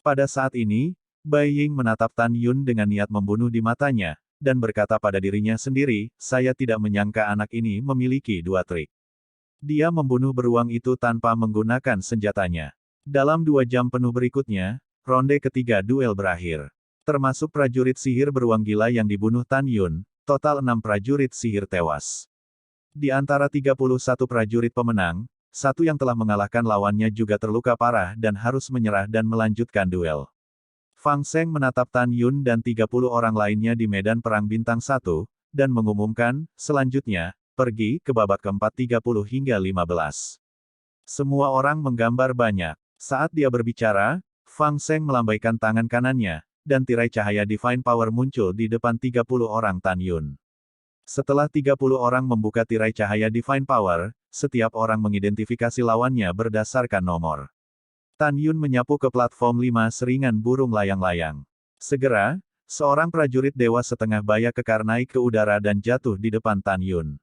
Pada saat ini, Bai Ying menatap Tan Yun dengan niat membunuh di matanya, dan berkata pada dirinya sendiri, saya tidak menyangka anak ini memiliki dua trik. Dia membunuh beruang itu tanpa menggunakan senjatanya. Dalam 2 jam penuh berikutnya, ronde ketiga duel berakhir. Termasuk prajurit sihir beruang gila yang dibunuh Tan Yun, total 6 prajurit sihir tewas. Di antara 31 prajurit pemenang, satu yang telah mengalahkan lawannya juga terluka parah dan harus menyerah dan melanjutkan duel. Fang Seng menatap Tan Yun dan 30 orang lainnya di medan perang bintang 1, dan mengumumkan, selanjutnya, pergi ke babak keempat 30 hingga 15. Semua orang menggambar banyak. Saat dia berbicara, Fang Seng melambaikan tangan kanannya, dan tirai cahaya Divine Power muncul di depan 30 orang Tan Yun. Setelah 30 orang membuka tirai cahaya Divine Power, setiap orang mengidentifikasi lawannya berdasarkan nomor. Tan Yun menyapu ke platform 5 seringan burung layang-layang. Segera, seorang prajurit dewa setengah baya kekar naik ke udara dan jatuh di depan Tan Yun.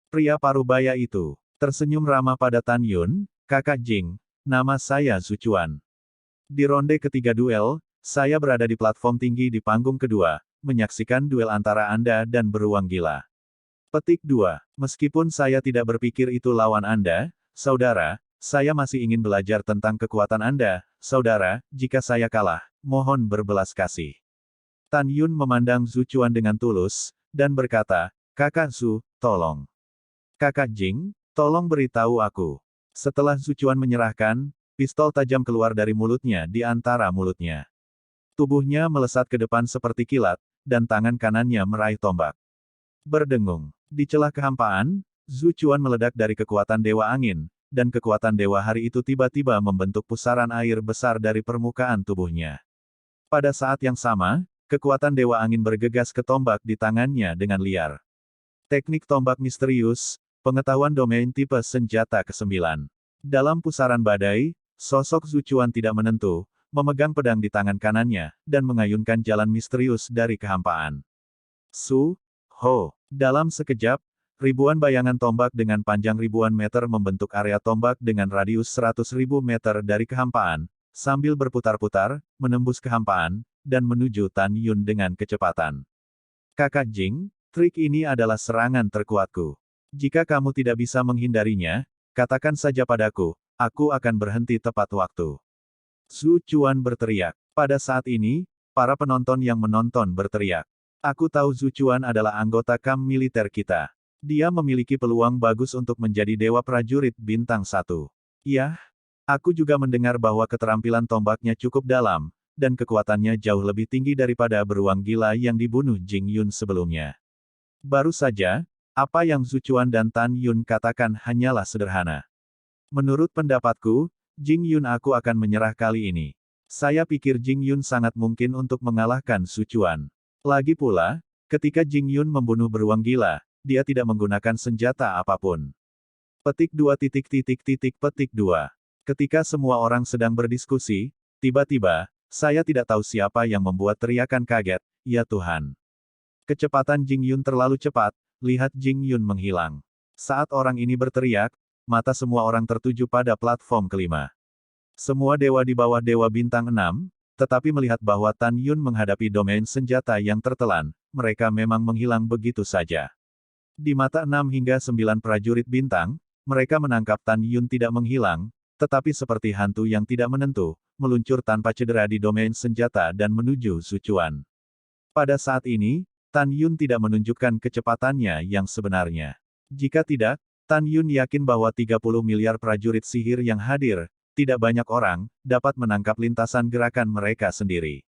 Pria parubaya itu tersenyum ramah pada Tan Yun, kakak Jing, nama saya Zhu Chuan. Di ronde ketiga duel, saya berada di platform tinggi di panggung kedua, menyaksikan duel antara Anda dan beruang gila. Petik 2. Meskipun saya tidak berpikir itu lawan Anda, saudara, saya masih ingin belajar tentang kekuatan Anda, saudara, jika saya kalah, mohon berbelas kasih. Tan Yun memandang Zhu Chuan dengan tulus, dan berkata, kakak Zhu, tolong. Kakak Jing, tolong beritahu aku. Setelah Zhu Chuan menyerahkan, pistol tajam keluar dari mulutnya di antara mulutnya. Tubuhnya melesat ke depan seperti kilat, dan tangan kanannya meraih tombak. Berdengung. Di celah kehampaan, Zhu Chuan meledak dari kekuatan Dewa Angin, dan kekuatan Dewa Hari itu tiba-tiba membentuk pusaran air besar dari permukaan tubuhnya. Pada saat yang sama, kekuatan Dewa Angin bergegas ke tombak di tangannya dengan liar. Teknik tombak misterius, pengetahuan domain tipe senjata ke-9. Dalam pusaran badai, sosok Zhu Chuan tidak menentu, memegang pedang di tangan kanannya, dan mengayunkan jalan misterius dari kehampaan. Su, Ho. Dalam sekejap, ribuan bayangan tombak dengan panjang ribuan meter membentuk area tombak dengan radius 100.000 meter dari kehampaan, sambil berputar-putar, menembus kehampaan, dan menuju Tan Yun dengan kecepatan. Kakak Jing, trik ini adalah serangan terkuatku. Jika kamu tidak bisa menghindarinya, katakan saja padaku, aku akan berhenti tepat waktu. Zhu Chuan berteriak. Pada saat ini, para penonton yang menonton berteriak. Aku tahu Zhu Chuan adalah anggota kamp militer kita. Dia memiliki peluang bagus untuk menjadi dewa prajurit bintang 1. Yah, aku juga mendengar bahwa keterampilan tombaknya cukup dalam, dan kekuatannya jauh lebih tinggi daripada beruang gila yang dibunuh Jing Yun sebelumnya. Baru saja, apa yang Zhu Chuan dan Tan Yun katakan hanyalah sederhana. Menurut pendapatku, Jing Yun aku akan menyerah kali ini. Saya pikir Jing Yun sangat mungkin untuk mengalahkan Zhu Chuan. Lagi pula, ketika Jing Yun membunuh beruang gila, dia tidak menggunakan senjata apapun. Petik 2. Petik 2. Ketika semua orang sedang berdiskusi, tiba-tiba, saya tidak tahu siapa yang membuat teriakan kaget, ya Tuhan. Kecepatan Jing Yun terlalu cepat, lihat Jing Yun menghilang. Saat orang ini berteriak, mata semua orang tertuju pada platform kelima. Semua dewa di bawah Dewa Bintang 6, tetapi melihat bahwa Tan Yun menghadapi domain senjata yang tertelan, mereka memang menghilang begitu saja. Di mata 6 hingga 9 prajurit bintang, mereka menangkap Tan Yun tidak menghilang, tetapi seperti hantu yang tidak menentu, meluncur tanpa cedera di domain senjata dan menuju Zhu Chuan. Pada saat ini, Tan Yun tidak menunjukkan kecepatannya yang sebenarnya. Jika tidak, Tan Yun yakin bahwa 30 miliar prajurit sihir yang hadir, tidak banyak orang dapat menangkap lintasan gerakan mereka sendiri.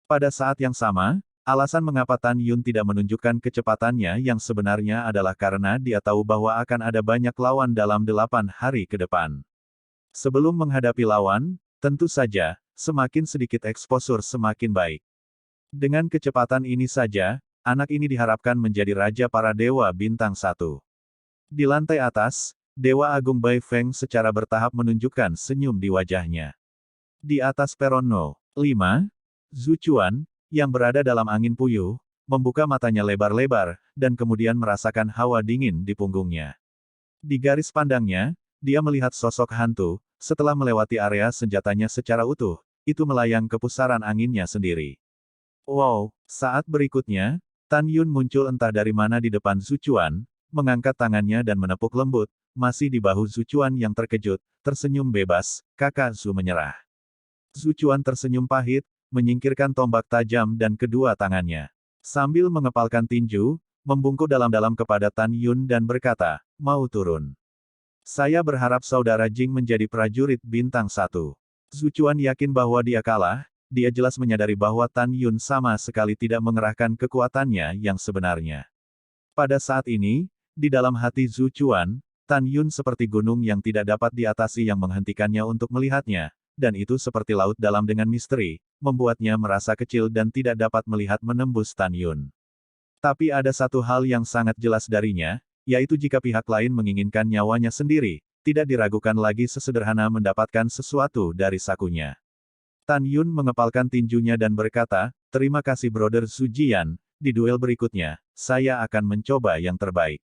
Pada saat yang sama, Alasan mengapa Tan Yun tidak menunjukkan kecepatannya yang sebenarnya adalah karena dia tahu bahwa akan ada banyak lawan dalam 8 hari ke depan. Sebelum menghadapi lawan, tentu saja, semakin sedikit eksposur semakin baik. Dengan kecepatan ini saja, anak ini diharapkan menjadi raja para dewa bintang 1. Di lantai atas, Dewa Agung Bai Feng secara bertahap menunjukkan senyum di wajahnya. Di atas peron No. 5, Zhu Chuan, yang berada dalam angin puyuh, membuka matanya lebar-lebar, dan kemudian merasakan hawa dingin di punggungnya. Di garis pandangnya, dia melihat sosok hantu, setelah melewati area senjatanya secara utuh, itu melayang ke pusaran anginnya sendiri. Wow, saat berikutnya, Tan Yun muncul entah dari mana di depan Zhu Chuan, mengangkat tangannya dan menepuk lembut, masih di bahu Zhu Chuan yang terkejut, tersenyum bebas, kakak Zhu menyerah. Zhu Chuan tersenyum pahit, menyingkirkan tombak tajam dan kedua tangannya. Sambil mengepalkan tinju, membungkuk dalam-dalam kepada Tan Yun dan berkata, mau turun. Saya berharap saudara Jing menjadi prajurit bintang 1. Zhu Chuan yakin bahwa dia kalah, dia jelas menyadari bahwa Tan Yun sama sekali tidak mengerahkan kekuatannya yang sebenarnya. Pada saat ini, di dalam hati Zhu Chuan, Tan Yun seperti gunung yang tidak dapat diatasi yang menghentikannya untuk melihatnya, dan itu seperti laut dalam dengan misteri, membuatnya merasa kecil dan tidak dapat melihat menembus Tan Yun. Tapi ada satu hal yang sangat jelas darinya, yaitu jika pihak lain menginginkan nyawanya sendiri, tidak diragukan lagi sesederhana mendapatkan sesuatu dari sakunya. Tan Yun mengepalkan tinjunya dan berkata, terima kasih Brother Zhu Jian, di duel berikutnya, saya akan mencoba yang terbaik.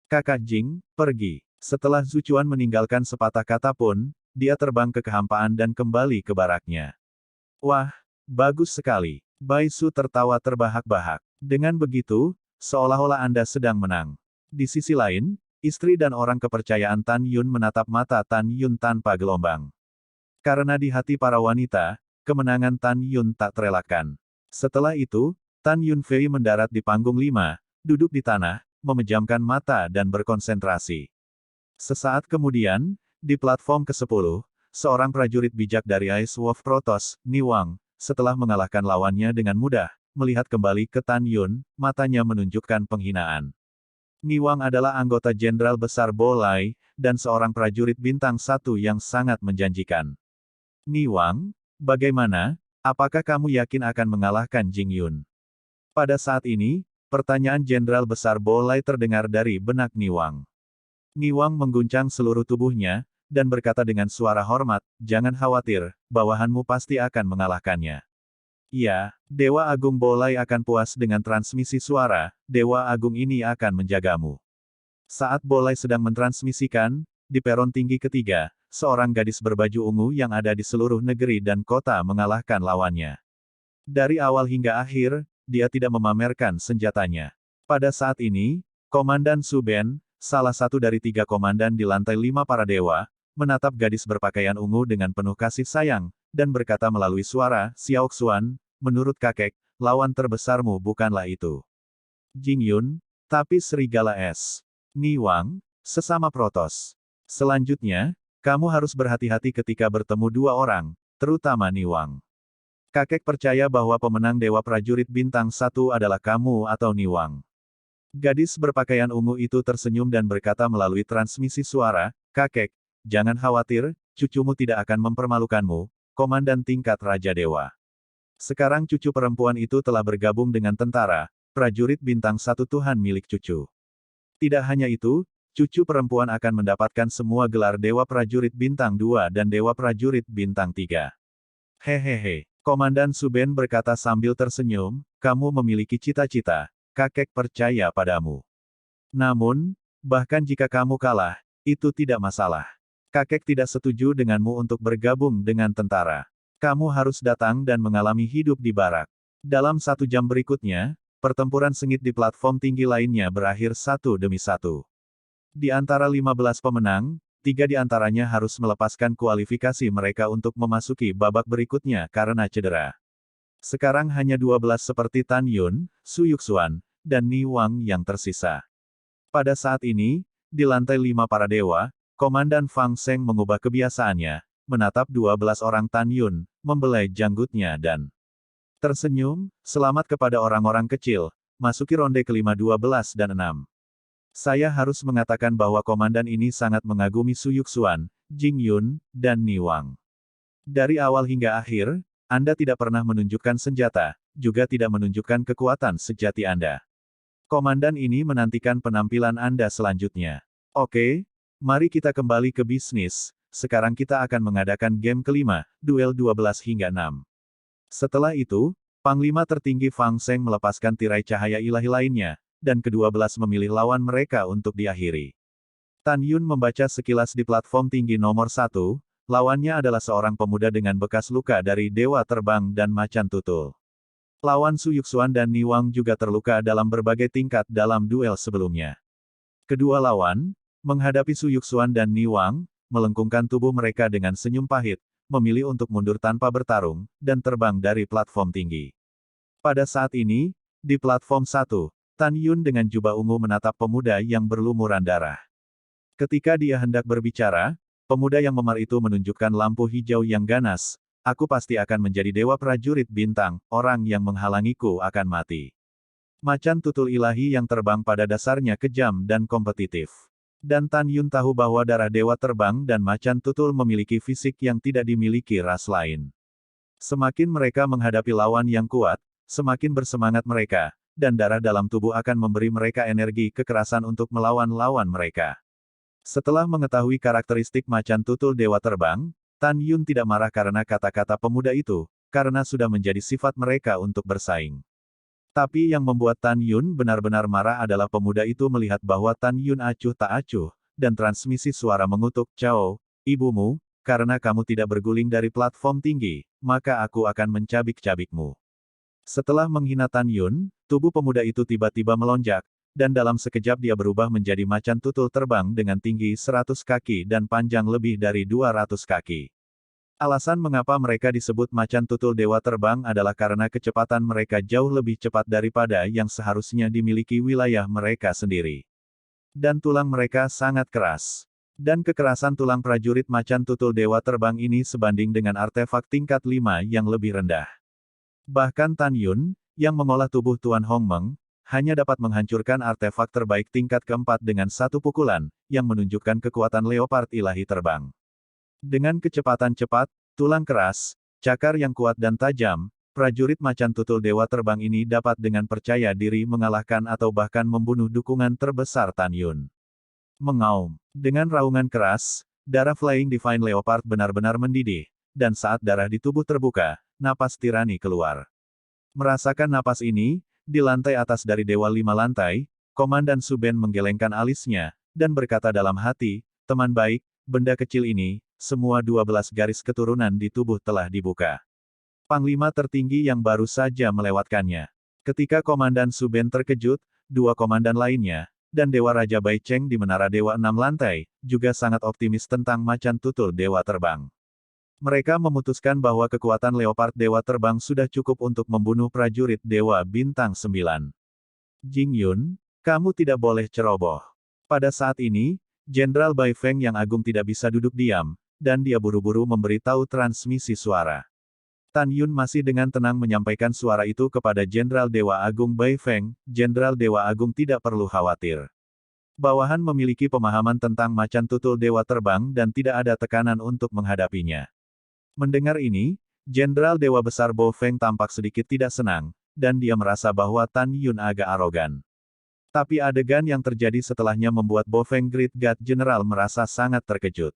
Kakak Jing, pergi. Setelah Zhu Chuan meninggalkan sepatah kata pun, dia terbang ke kehampaan dan kembali ke baraknya. Wah, bagus sekali. Bai Su tertawa terbahak-bahak. Dengan begitu, seolah-olah Anda sedang menang. Di sisi lain, istri dan orang kepercayaan Tan Yun menatap mata Tan Yun tanpa gelombang. Karena di hati para wanita, kemenangan Tan Yun tak terelakkan. Setelah itu, Tan Yun Fei mendarat di panggung 5, duduk di tanah, memejamkan mata dan berkonsentrasi. Sesaat kemudian, di platform ke-10, seorang prajurit bijak dari Ice Wolf Protoss, Ni Wang, setelah mengalahkan lawannya dengan mudah, melihat kembali ke Tan Yun, matanya menunjukkan penghinaan. Ni Wang adalah anggota Jenderal Besar Bo Lai, dan seorang prajurit bintang 1 yang sangat menjanjikan. Ni Wang, bagaimana? Apakah kamu yakin akan mengalahkan Jing Yun? Pada saat ini, pertanyaan Jenderal Besar Bo Lai terdengar dari benak Ni Wang. Ni Wang mengguncang seluruh tubuhnya, dan berkata dengan suara hormat, jangan khawatir, bawahanmu pasti akan mengalahkannya. Iya, Dewa Agung Bo Lai akan puas dengan transmisi suara, Dewa Agung ini akan menjagamu. Saat Bo Lai sedang mentransmisikan, di peron tinggi ketiga, seorang gadis berbaju ungu yang ada di seluruh negeri dan kota mengalahkan lawannya. Dari awal hingga akhir, dia tidak memamerkan senjatanya. Pada saat ini, Komandan Su Ben, salah satu dari 3 komandan di lantai 5 para dewa, menatap gadis berpakaian ungu dengan penuh kasih sayang, dan berkata melalui suara, Xiao Xuan, menurut kakek, lawan terbesarmu bukanlah itu Jing Yun, tapi serigala es. Ni Wang, sesama Protoss. Selanjutnya, kamu harus berhati-hati ketika bertemu 2 orang, terutama Ni Wang. Kakek percaya bahwa pemenang Dewa Prajurit Bintang 1 adalah kamu atau Ni Wang. Gadis berpakaian ungu itu tersenyum dan berkata melalui transmisi suara, kakek, jangan khawatir, cucumu tidak akan mempermalukanmu, komandan tingkat Raja Dewa. Sekarang cucu perempuan itu telah bergabung dengan tentara, prajurit bintang 1 Tuhan milik cucu. Tidak hanya itu, cucu perempuan akan mendapatkan semua gelar Dewa Prajurit Bintang 2 dan Dewa Prajurit Bintang 3. Hehehe. Komandan Su Ben berkata sambil tersenyum, kamu memiliki cita-cita, kakek percaya padamu. Namun, bahkan jika kamu kalah, itu tidak masalah. Kakek tidak setuju denganmu untuk bergabung dengan tentara. Kamu harus datang dan mengalami hidup di barak. Dalam 1 jam berikutnya, pertempuran sengit di platform tinggi lainnya berakhir satu demi satu. Di antara 15 pemenang, 3 di antaranya harus melepaskan kualifikasi mereka untuk memasuki babak berikutnya karena cedera. Sekarang hanya 12 seperti Tan Yun, Su Yuxuan, dan Ni Wang yang tersisa. Pada saat ini, di lantai 5 para dewa, Komandan Fang Seng mengubah kebiasaannya, menatap 12 orang Tan Yun, membelai janggutnya dan Tersenyum, selamat kepada orang-orang kecil, masuki ronde kelima 12 dan 6. Saya harus mengatakan bahwa komandan ini sangat mengagumi Su Yuxuan, Jing Yun, dan Niwang. Dari awal hingga akhir, Anda tidak pernah menunjukkan senjata, juga tidak menunjukkan kekuatan sejati Anda. Komandan ini menantikan penampilan Anda selanjutnya. Oke, mari kita kembali ke bisnis, sekarang kita akan mengadakan game kelima, duel 12 hingga 6. Setelah itu, Panglima tertinggi Fang Seng melepaskan tirai cahaya ilahi lainnya, dan ke-12 memilih lawan mereka untuk diakhiri. Tan Yun membaca sekilas di platform tinggi nomor 1, lawannya adalah seorang pemuda dengan bekas luka dari Dewa Terbang dan Macan Tutul. Lawan Su Yuxuan dan Niwang juga terluka dalam berbagai tingkat dalam duel sebelumnya. Kedua lawan, menghadapi Su Yuxuan dan Niwang, melengkungkan tubuh mereka dengan senyum pahit, memilih untuk mundur tanpa bertarung, dan terbang dari platform tinggi. Pada saat ini, di platform 1, Tan Yun dengan jubah ungu menatap pemuda yang berlumuran darah. Ketika dia hendak berbicara, pemuda yang memar itu menunjukkan lampu hijau yang ganas. Aku pasti akan menjadi dewa prajurit bintang, orang yang menghalangiku akan mati. Macan tutul ilahi yang terbang pada dasarnya kejam dan kompetitif. Dan Tan Yun tahu bahwa darah dewa terbang dan macan tutul memiliki fisik yang tidak dimiliki ras lain. Semakin mereka menghadapi lawan yang kuat, semakin bersemangat mereka, dan darah dalam tubuh akan memberi mereka energi kekerasan untuk melawan lawan mereka. Setelah mengetahui karakteristik macan tutul dewa terbang, Tan Yun tidak marah karena kata-kata pemuda itu, karena sudah menjadi sifat mereka untuk bersaing. Tapi yang membuat Tan Yun benar-benar marah adalah pemuda itu melihat bahwa Tan Yun acuh tak acuh, dan transmisi suara mengutuk, "Cao, ibumu, karena kamu tidak berguling dari platform tinggi, maka aku akan mencabik-cabikmu." Setelah menghina Tan Yun, tubuh pemuda itu tiba-tiba melonjak, dan dalam sekejap dia berubah menjadi macan tutul terbang dengan tinggi 100 kaki dan panjang lebih dari 200 kaki. Alasan mengapa mereka disebut macan tutul dewa terbang adalah karena kecepatan mereka jauh lebih cepat daripada yang seharusnya dimiliki wilayah mereka sendiri. Dan tulang mereka sangat keras. Dan kekerasan tulang prajurit macan tutul dewa terbang ini sebanding dengan artefak tingkat 5 yang lebih rendah. Bahkan Tan Yun, yang mengolah tubuh Tuan Hongmeng, hanya dapat menghancurkan artefak terbaik tingkat keempat dengan satu pukulan, yang menunjukkan kekuatan leopard ilahi terbang. Dengan kecepatan cepat, tulang keras, cakar yang kuat dan tajam, prajurit macan tutul dewa terbang ini dapat dengan percaya diri mengalahkan atau bahkan membunuh dukungan terbesar Tan Yun. Mengaum. Dengan raungan keras, darah Flying Divine Leopard benar-benar mendidih, dan saat darah di tubuh terbuka, napas tirani keluar. Merasakan napas ini, di lantai atas dari Dewa 5 lantai, Komandan Suben menggelengkan alisnya, dan berkata dalam hati, "Teman baik, benda kecil ini, semua 12 garis keturunan di tubuh telah dibuka." Panglima tertinggi yang baru saja melewatkannya. Ketika Komandan Suben terkejut, dua komandan lainnya, dan Dewa Raja Bai Cheng di Menara Dewa 6 lantai, juga sangat optimis tentang macan tutul dewa terbang. Mereka memutuskan bahwa kekuatan leopard dewa terbang sudah cukup untuk membunuh prajurit dewa bintang 9. Jing Yun, kamu tidak boleh ceroboh. Pada saat ini, Jenderal Bai Feng yang agung tidak bisa duduk diam, dan dia buru-buru memberitahu transmisi suara. Tan Yun masih dengan tenang menyampaikan suara itu kepada Jenderal Dewa Agung Bai Feng, Jenderal Dewa Agung tidak perlu khawatir. Bawahan memiliki pemahaman tentang macan tutul dewa terbang dan tidak ada tekanan untuk menghadapinya. Mendengar ini, Jenderal Dewa Besar Bo Feng tampak sedikit tidak senang, dan dia merasa bahwa Tan Yun agak arogan. Tapi adegan yang terjadi setelahnya membuat Bo Feng Great God General merasa sangat terkejut.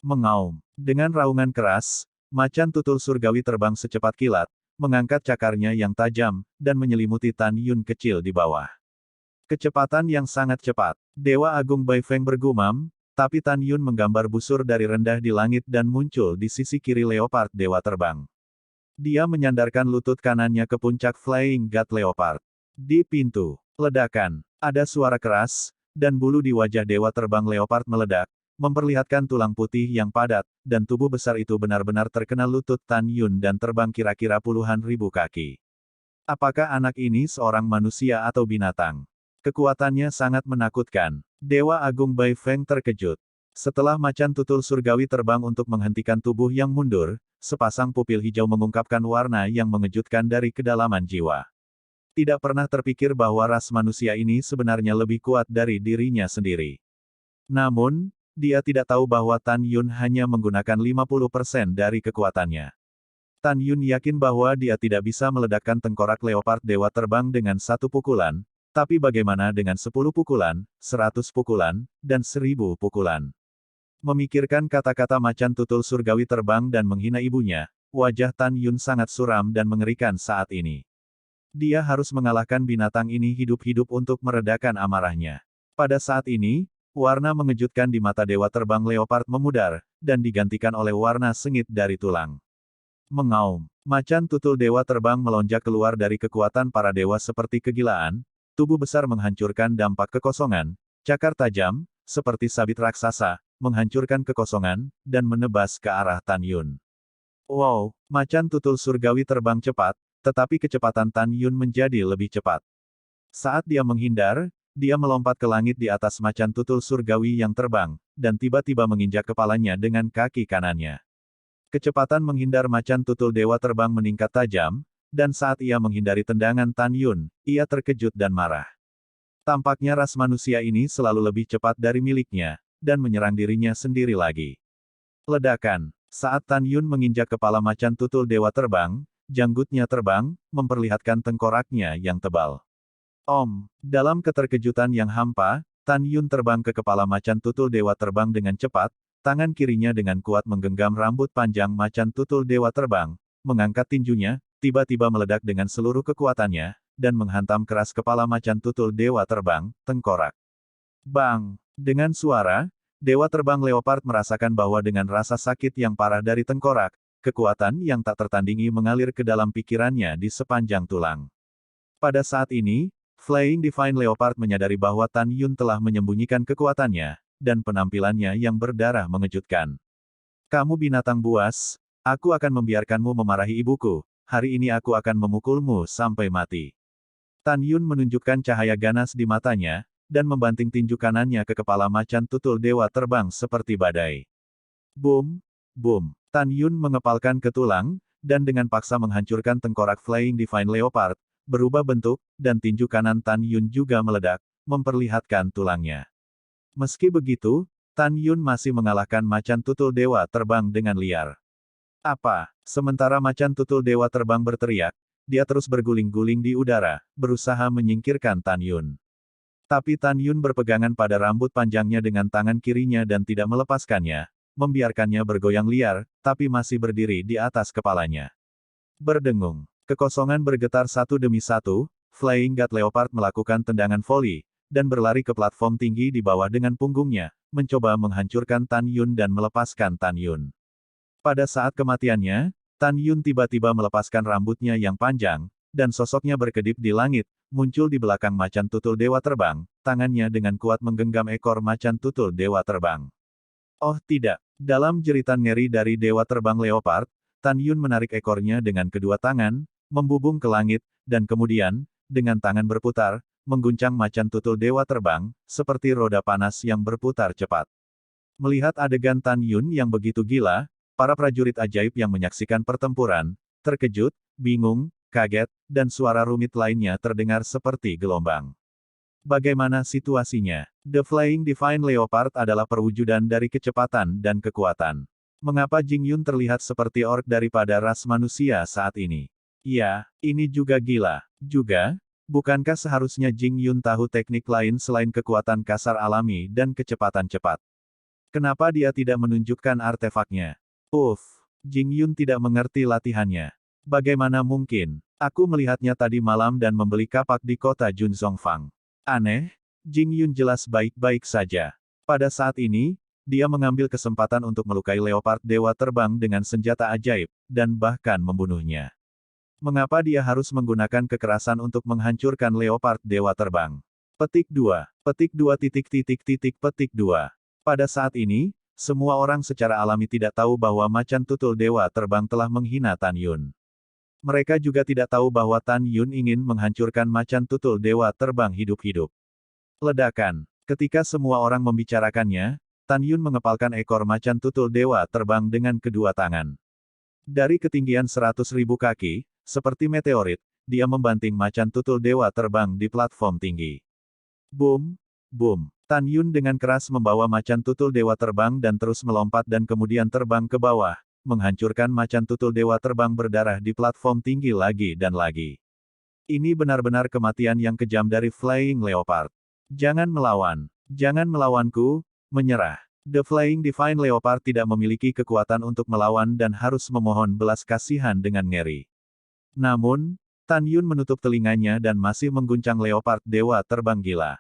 Mengaum. Dengan raungan keras, macan tutul surgawi terbang secepat kilat, mengangkat cakarnya yang tajam, dan menyelimuti Tan Yun kecil di bawah. Kecepatan yang sangat cepat. Dewa Agung Bai Feng bergumam, tapi Tan Yun menggambar busur dari rendah di langit dan muncul di sisi kiri leopard dewa terbang. Dia menyandarkan lutut kanannya ke puncak Flying God Leopard. Di pintu, ledakan, ada suara keras, dan bulu di wajah dewa terbang leopard meledak, memperlihatkan tulang putih yang padat, dan tubuh besar itu benar-benar terkena lutut Tan Yun dan terbang kira-kira puluhan ribu kaki. Apakah anak ini seorang manusia atau binatang? Kekuatannya sangat menakutkan. Dewa Agung Bai Feng terkejut. Setelah macan tutul surgawi terbang untuk menghentikan tubuh yang mundur, sepasang pupil hijau mengungkapkan warna yang mengejutkan dari kedalaman jiwa. Tidak pernah terpikir bahwa ras manusia ini sebenarnya lebih kuat dari dirinya sendiri. Namun, dia tidak tahu bahwa Tan Yun hanya menggunakan 50% dari kekuatannya. Tan Yun yakin bahwa dia tidak bisa meledakkan tengkorak leopard dewa terbang dengan satu pukulan, tapi bagaimana dengan 10 pukulan, 100 pukulan, dan 1000 pukulan. Memikirkan kata-kata macan tutul surgawi terbang dan menghina ibunya, wajah Tan Yun sangat suram dan mengerikan saat ini. Dia harus mengalahkan binatang ini hidup-hidup untuk meredakan amarahnya. Pada saat ini, warna mengejutkan di mata dewa terbang leopard memudar, dan digantikan oleh warna sengit dari tulang. Mengaum, macan tutul dewa terbang melonjak keluar dari kekuatan para dewa seperti kegilaan, tubuh besar menghancurkan dampak kekosongan, cakar tajam, seperti sabit raksasa, menghancurkan kekosongan, dan menebas ke arah Tan Yun. Wow, macan tutul surgawi terbang cepat, tetapi kecepatan Tan Yun menjadi lebih cepat. Saat dia menghindar, dia melompat ke langit di atas macan tutul surgawi yang terbang, dan tiba-tiba menginjak kepalanya dengan kaki kanannya. Kecepatan menghindar macan tutul dewa terbang meningkat tajam, dan saat ia menghindari tendangan Tan Yun, ia terkejut dan marah. Tampaknya ras manusia ini selalu lebih cepat dari miliknya, dan menyerang dirinya sendiri lagi. Ledakan. Saat Tan Yun menginjak kepala macan tutul dewa terbang, janggutnya terbang, memperlihatkan tengkoraknya yang tebal. Dalam keterkejutan yang hampa, Tan Yun terbang ke kepala macan tutul dewa terbang dengan cepat, tangan kirinya dengan kuat menggenggam rambut panjang macan tutul dewa terbang, mengangkat tinjunya, tiba-tiba meledak dengan seluruh kekuatannya, dan menghantam keras kepala macan tutul dewa terbang, tengkorak. Bang! Dengan suara, dewa terbang leopard merasakan bahwa dengan rasa sakit yang parah dari tengkorak, kekuatan yang tak tertandingi mengalir ke dalam pikirannya di sepanjang tulang. Pada saat ini, Flying Divine Leopard menyadari bahwa Tan Yun telah menyembunyikan kekuatannya, dan penampilannya yang berdarah mengejutkan. Kamu binatang buas, aku akan membiarkanmu memarahi ibuku, hari ini aku akan memukulmu sampai mati. Tan Yun menunjukkan cahaya ganas di matanya, dan membanting tinju kanannya ke kepala macan tutul dewa terbang seperti badai. Boom! Boom! Tan Yun mengepalkan ke tulang, dan dengan paksa menghancurkan tengkorak Flying Divine Leopard, berubah bentuk, dan tinju kanan Tan Yun juga meledak, memperlihatkan tulangnya. Meski begitu, Tan Yun masih mengalahkan macan tutul dewa terbang dengan liar. Apa? Sementara macan tutul dewa terbang berteriak, dia terus berguling-guling di udara, berusaha menyingkirkan Tan Yun. Tapi Tan Yun berpegangan pada rambut panjangnya dengan tangan kirinya dan tidak melepaskannya, membiarkannya bergoyang liar, tapi masih berdiri di atas kepalanya. Berdengung. Kekosongan bergetar satu demi satu, Flying God Leopard melakukan tendangan voli, dan berlari ke platform tinggi di bawah dengan punggungnya, mencoba menghancurkan Tan Yun dan melepaskan Tan Yun. Pada saat kematiannya, Tan Yun tiba-tiba melepaskan rambutnya yang panjang, dan sosoknya berkedip di langit, muncul di belakang macan tutul dewa terbang, tangannya dengan kuat menggenggam ekor macan tutul dewa terbang. Oh tidak! Dalam jeritan ngeri dari dewa terbang leopard, Tan Yun menarik ekornya dengan kedua tangan, membubung ke langit, dan kemudian, dengan tangan berputar, mengguncang macan tutul dewa terbang, seperti roda panas yang berputar cepat. Melihat adegan Tan Yun yang begitu gila, para prajurit ajaib yang menyaksikan pertempuran, terkejut, bingung, kaget, dan suara rumit lainnya terdengar seperti gelombang. Bagaimana situasinya? The Flying Divine Leopard adalah perwujudan dari kecepatan dan kekuatan. Mengapa Jing Yun terlihat seperti orc daripada ras manusia saat ini? Ya, ini juga gila. Juga, bukankah seharusnya Jing Yun tahu teknik lain selain kekuatan kasar alami dan kecepatan cepat? Kenapa dia tidak menunjukkan artefaknya? Jing Yun tidak mengerti latihannya. Bagaimana mungkin? Aku melihatnya tadi malam dan membeli kapak di kota Junzongfang. Aneh, Jing Yun jelas baik-baik saja. Pada saat ini, dia mengambil kesempatan untuk melukai leopard dewa terbang dengan senjata ajaib, dan bahkan membunuhnya. Mengapa dia harus menggunakan kekerasan untuk menghancurkan leopard dewa terbang? Petik 2. Petik 2. Petik 2. Pada saat ini, semua orang secara alami tidak tahu bahwa macan tutul dewa terbang telah menghina Tan Yun. Mereka juga tidak tahu bahwa Tan Yun ingin menghancurkan macan tutul dewa terbang hidup-hidup. Ledakan. Ketika semua orang membicarakannya, Tan Yun mengepalkan ekor macan tutul dewa terbang dengan kedua tangan. Dari ketinggian 100.000 kaki, seperti meteorit, dia membanting macan tutul dewa terbang di platform tinggi. Boom, boom. Tan Yun dengan keras membawa macan tutul dewa terbang dan terus melompat dan kemudian terbang ke bawah, menghancurkan macan tutul dewa terbang berdarah di platform tinggi lagi dan lagi. Ini benar-benar kematian yang kejam dari Flying Leopard. Jangan melawan. Jangan melawanku, menyerah. The Flying Divine Leopard tidak memiliki kekuatan untuk melawan dan harus memohon belas kasihan dengan ngeri. Namun, Tan Yun menutup telinganya dan masih mengguncang Leopard Dewa Terbang Gila.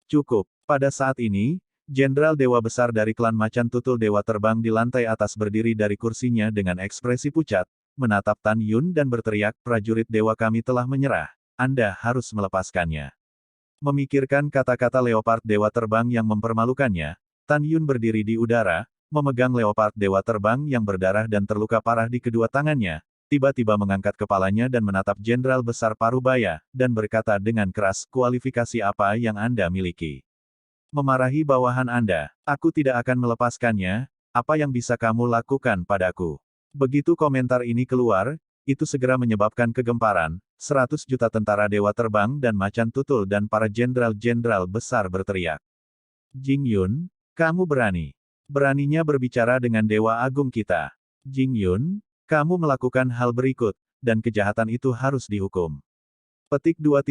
Cukup. Pada saat ini, Jenderal Dewa Besar dari klan Macan Tutul Dewa Terbang di lantai atas berdiri dari kursinya dengan ekspresi pucat, menatap Tan Yun dan berteriak, prajurit dewa kami telah menyerah. Anda harus melepaskannya. Memikirkan kata-kata Leopard Dewa Terbang yang mempermalukannya, Tan Yun berdiri di udara, memegang Leopard Dewa Terbang yang berdarah dan terluka parah di kedua tangannya, tiba-tiba mengangkat kepalanya dan menatap Jenderal Besar Parubaya, dan berkata dengan keras, kualifikasi apa yang Anda miliki? Memarahi bawahan Anda, aku tidak akan melepaskannya, apa yang bisa kamu lakukan padaku? Begitu komentar ini keluar, itu segera menyebabkan kegemparan, 100 juta tentara dewa terbang dan macan tutul dan para jenderal-jenderal besar berteriak. Jing Yun, kamu berani. Beraninya berbicara dengan Dewa Agung kita. Jing Yun, kamu melakukan hal berikut, dan kejahatan itu harus dihukum. Petik 2.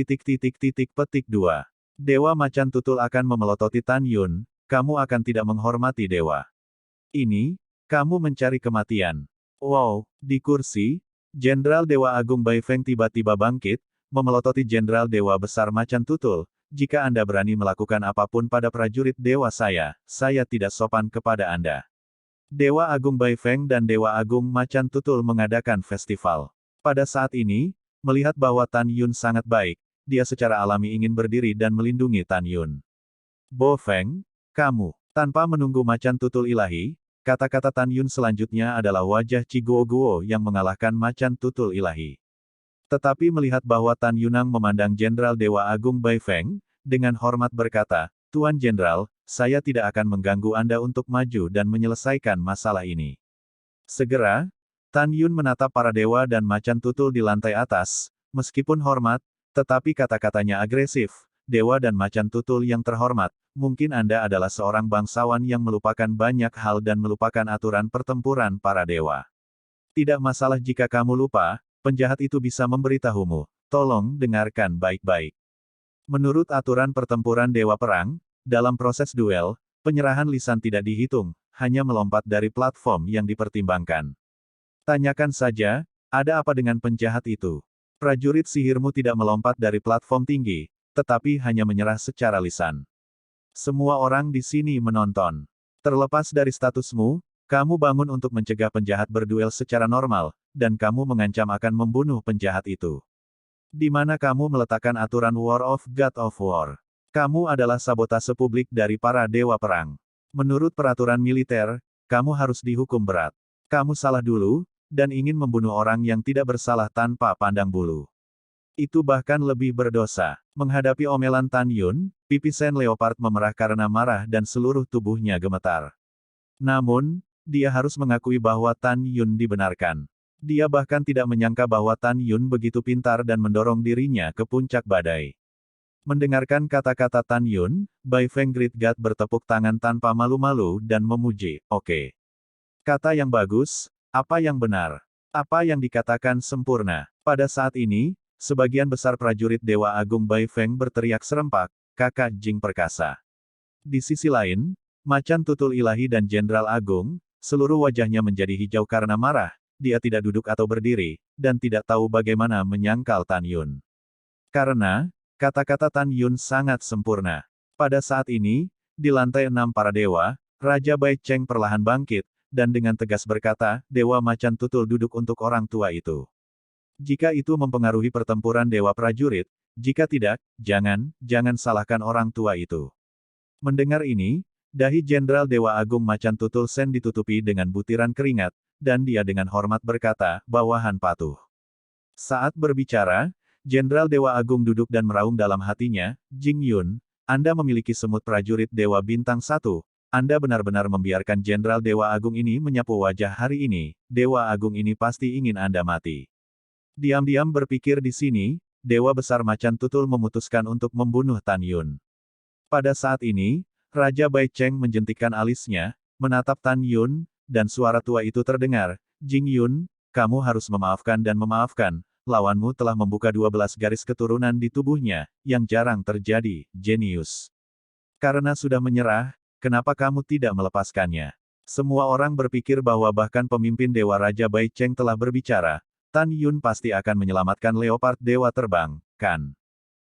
Dewa Macan Tutul akan memelototi Tan Yun, kamu akan tidak menghormati dewa. Ini, kamu mencari kematian. Wow, di kursi, Jenderal Dewa Agung Bai Feng tiba-tiba bangkit, memelototi Jenderal Dewa Besar Macan Tutul. Jika Anda berani melakukan apapun pada prajurit dewa saya tidak sopan kepada Anda. Dewa Agung Bai Feng dan Dewa Agung Macan Tutul mengadakan festival. Pada saat ini, melihat bahwa Tan Yun sangat baik, dia secara alami ingin berdiri dan melindungi Tan Yun. Bo Feng, kamu, tanpa menunggu Macan Tutul Ilahi, kata-kata Tan Yun selanjutnya adalah wajah Chi Guo yang mengalahkan Macan Tutul Ilahi. Tetapi melihat bahwa Tan Yunang memandang Jenderal Dewa Agung Bai Feng, dengan hormat berkata, Tuan Jenderal, saya tidak akan mengganggu Anda untuk maju dan menyelesaikan masalah ini. Segera, Tan Yun menatap para dewa dan macan tutul di lantai atas, meskipun hormat, tetapi kata-katanya agresif. Dewa dan macan tutul yang terhormat, mungkin Anda adalah seorang bangsawan yang melupakan banyak hal dan melupakan aturan pertempuran para dewa. Tidak masalah jika kamu lupa, penjahat itu bisa memberitahumu. Tolong dengarkan baik-baik. Menurut aturan pertempuran Dewa Perang, dalam proses duel, penyerahan lisan tidak dihitung, hanya melompat dari platform yang dipertimbangkan. Tanyakan saja, ada apa dengan penjahat itu? Prajurit sihirmu tidak melompat dari platform tinggi, tetapi hanya menyerah secara lisan. Semua orang di sini menonton. Terlepas dari statusmu, kamu bangun untuk mencegah penjahat berduel secara normal, dan kamu mengancam akan membunuh penjahat itu. Di mana kamu meletakkan aturan War of God of War? Kamu adalah sabotase publik dari para dewa perang. Menurut peraturan militer, kamu harus dihukum berat. Kamu salah dulu, dan ingin membunuh orang yang tidak bersalah tanpa pandang bulu. Itu bahkan lebih berdosa. Menghadapi omelan Tan Yun, pipi Sen Leopard memerah karena marah dan seluruh tubuhnya gemetar. Namun, dia harus mengakui bahwa Tan Yun dibenarkan. Dia bahkan tidak menyangka bahwa Tan Yun begitu pintar dan mendorong dirinya ke puncak badai. Mendengarkan kata-kata Tan Yun, Bai Feng Great God bertepuk tangan tanpa malu-malu dan memuji, oke. Kata yang bagus, apa yang benar, apa yang dikatakan sempurna. Pada saat ini, sebagian besar prajurit Dewa Agung Bai Feng berteriak serempak, Kakak Jing Perkasa. Di sisi lain, Macan Tutul Ilahi dan Jenderal Agung, seluruh wajahnya menjadi hijau karena marah. Dia tidak duduk atau berdiri, dan tidak tahu bagaimana menyangkal Tan Yun. Karena, kata-kata Tan Yun sangat sempurna. Pada saat ini, di lantai 6 para dewa, Raja Bai Cheng perlahan bangkit, dan dengan tegas berkata, Dewa Macan Tutul duduk untuk orang tua itu. Jika itu mempengaruhi pertempuran dewa prajurit, jika tidak, jangan salahkan orang tua itu. Mendengar ini, dahi Jenderal Dewa Agung Macan Tutul Sen ditutupi dengan butiran keringat, dan dia dengan hormat berkata, bawahan patuh. Saat berbicara, Jenderal Dewa Agung duduk dan meraung dalam hatinya, Jing Yun, Anda memiliki semut prajurit Dewa Bintang 1, Anda benar-benar membiarkan Jenderal Dewa Agung ini menyapu wajah hari ini, Dewa Agung ini pasti ingin Anda mati. Diam-diam berpikir di sini, Dewa Besar Macan Tutul memutuskan untuk membunuh Tan Yun. Pada saat ini, Raja Bai Cheng menjentikkan alisnya, menatap Tan Yun, dan suara tua itu terdengar, Jing Yun, kamu harus memaafkan dan memaafkan, lawanmu telah membuka 12 garis keturunan di tubuhnya, yang jarang terjadi, jenius. Karena sudah menyerah, kenapa kamu tidak melepaskannya? Semua orang berpikir bahwa bahkan pemimpin Dewa Raja Bai Cheng telah berbicara, Tan Yun pasti akan menyelamatkan Leopard Dewa Terbang, kan?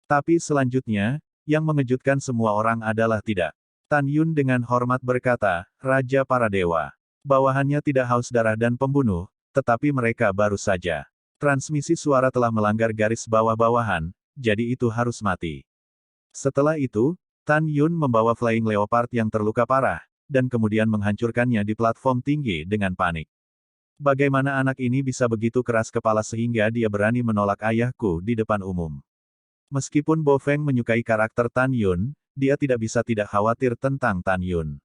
Tapi selanjutnya, yang mengejutkan semua orang adalah tidak. Tan Yun dengan hormat berkata, Raja para Dewa. Bawahannya tidak haus darah dan pembunuh, tetapi mereka baru saja. Transmisi suara telah melanggar garis bawah-bawahan, jadi itu harus mati. Setelah itu, Tan Yun membawa Flying Leopard yang terluka parah, dan kemudian menghancurkannya di platform tinggi dengan panik. Bagaimana anak ini bisa begitu keras kepala sehingga dia berani menolak ayahku di depan umum? Meskipun Bo Feng menyukai karakter Tan Yun, dia tidak bisa tidak khawatir tentang Tan Yun.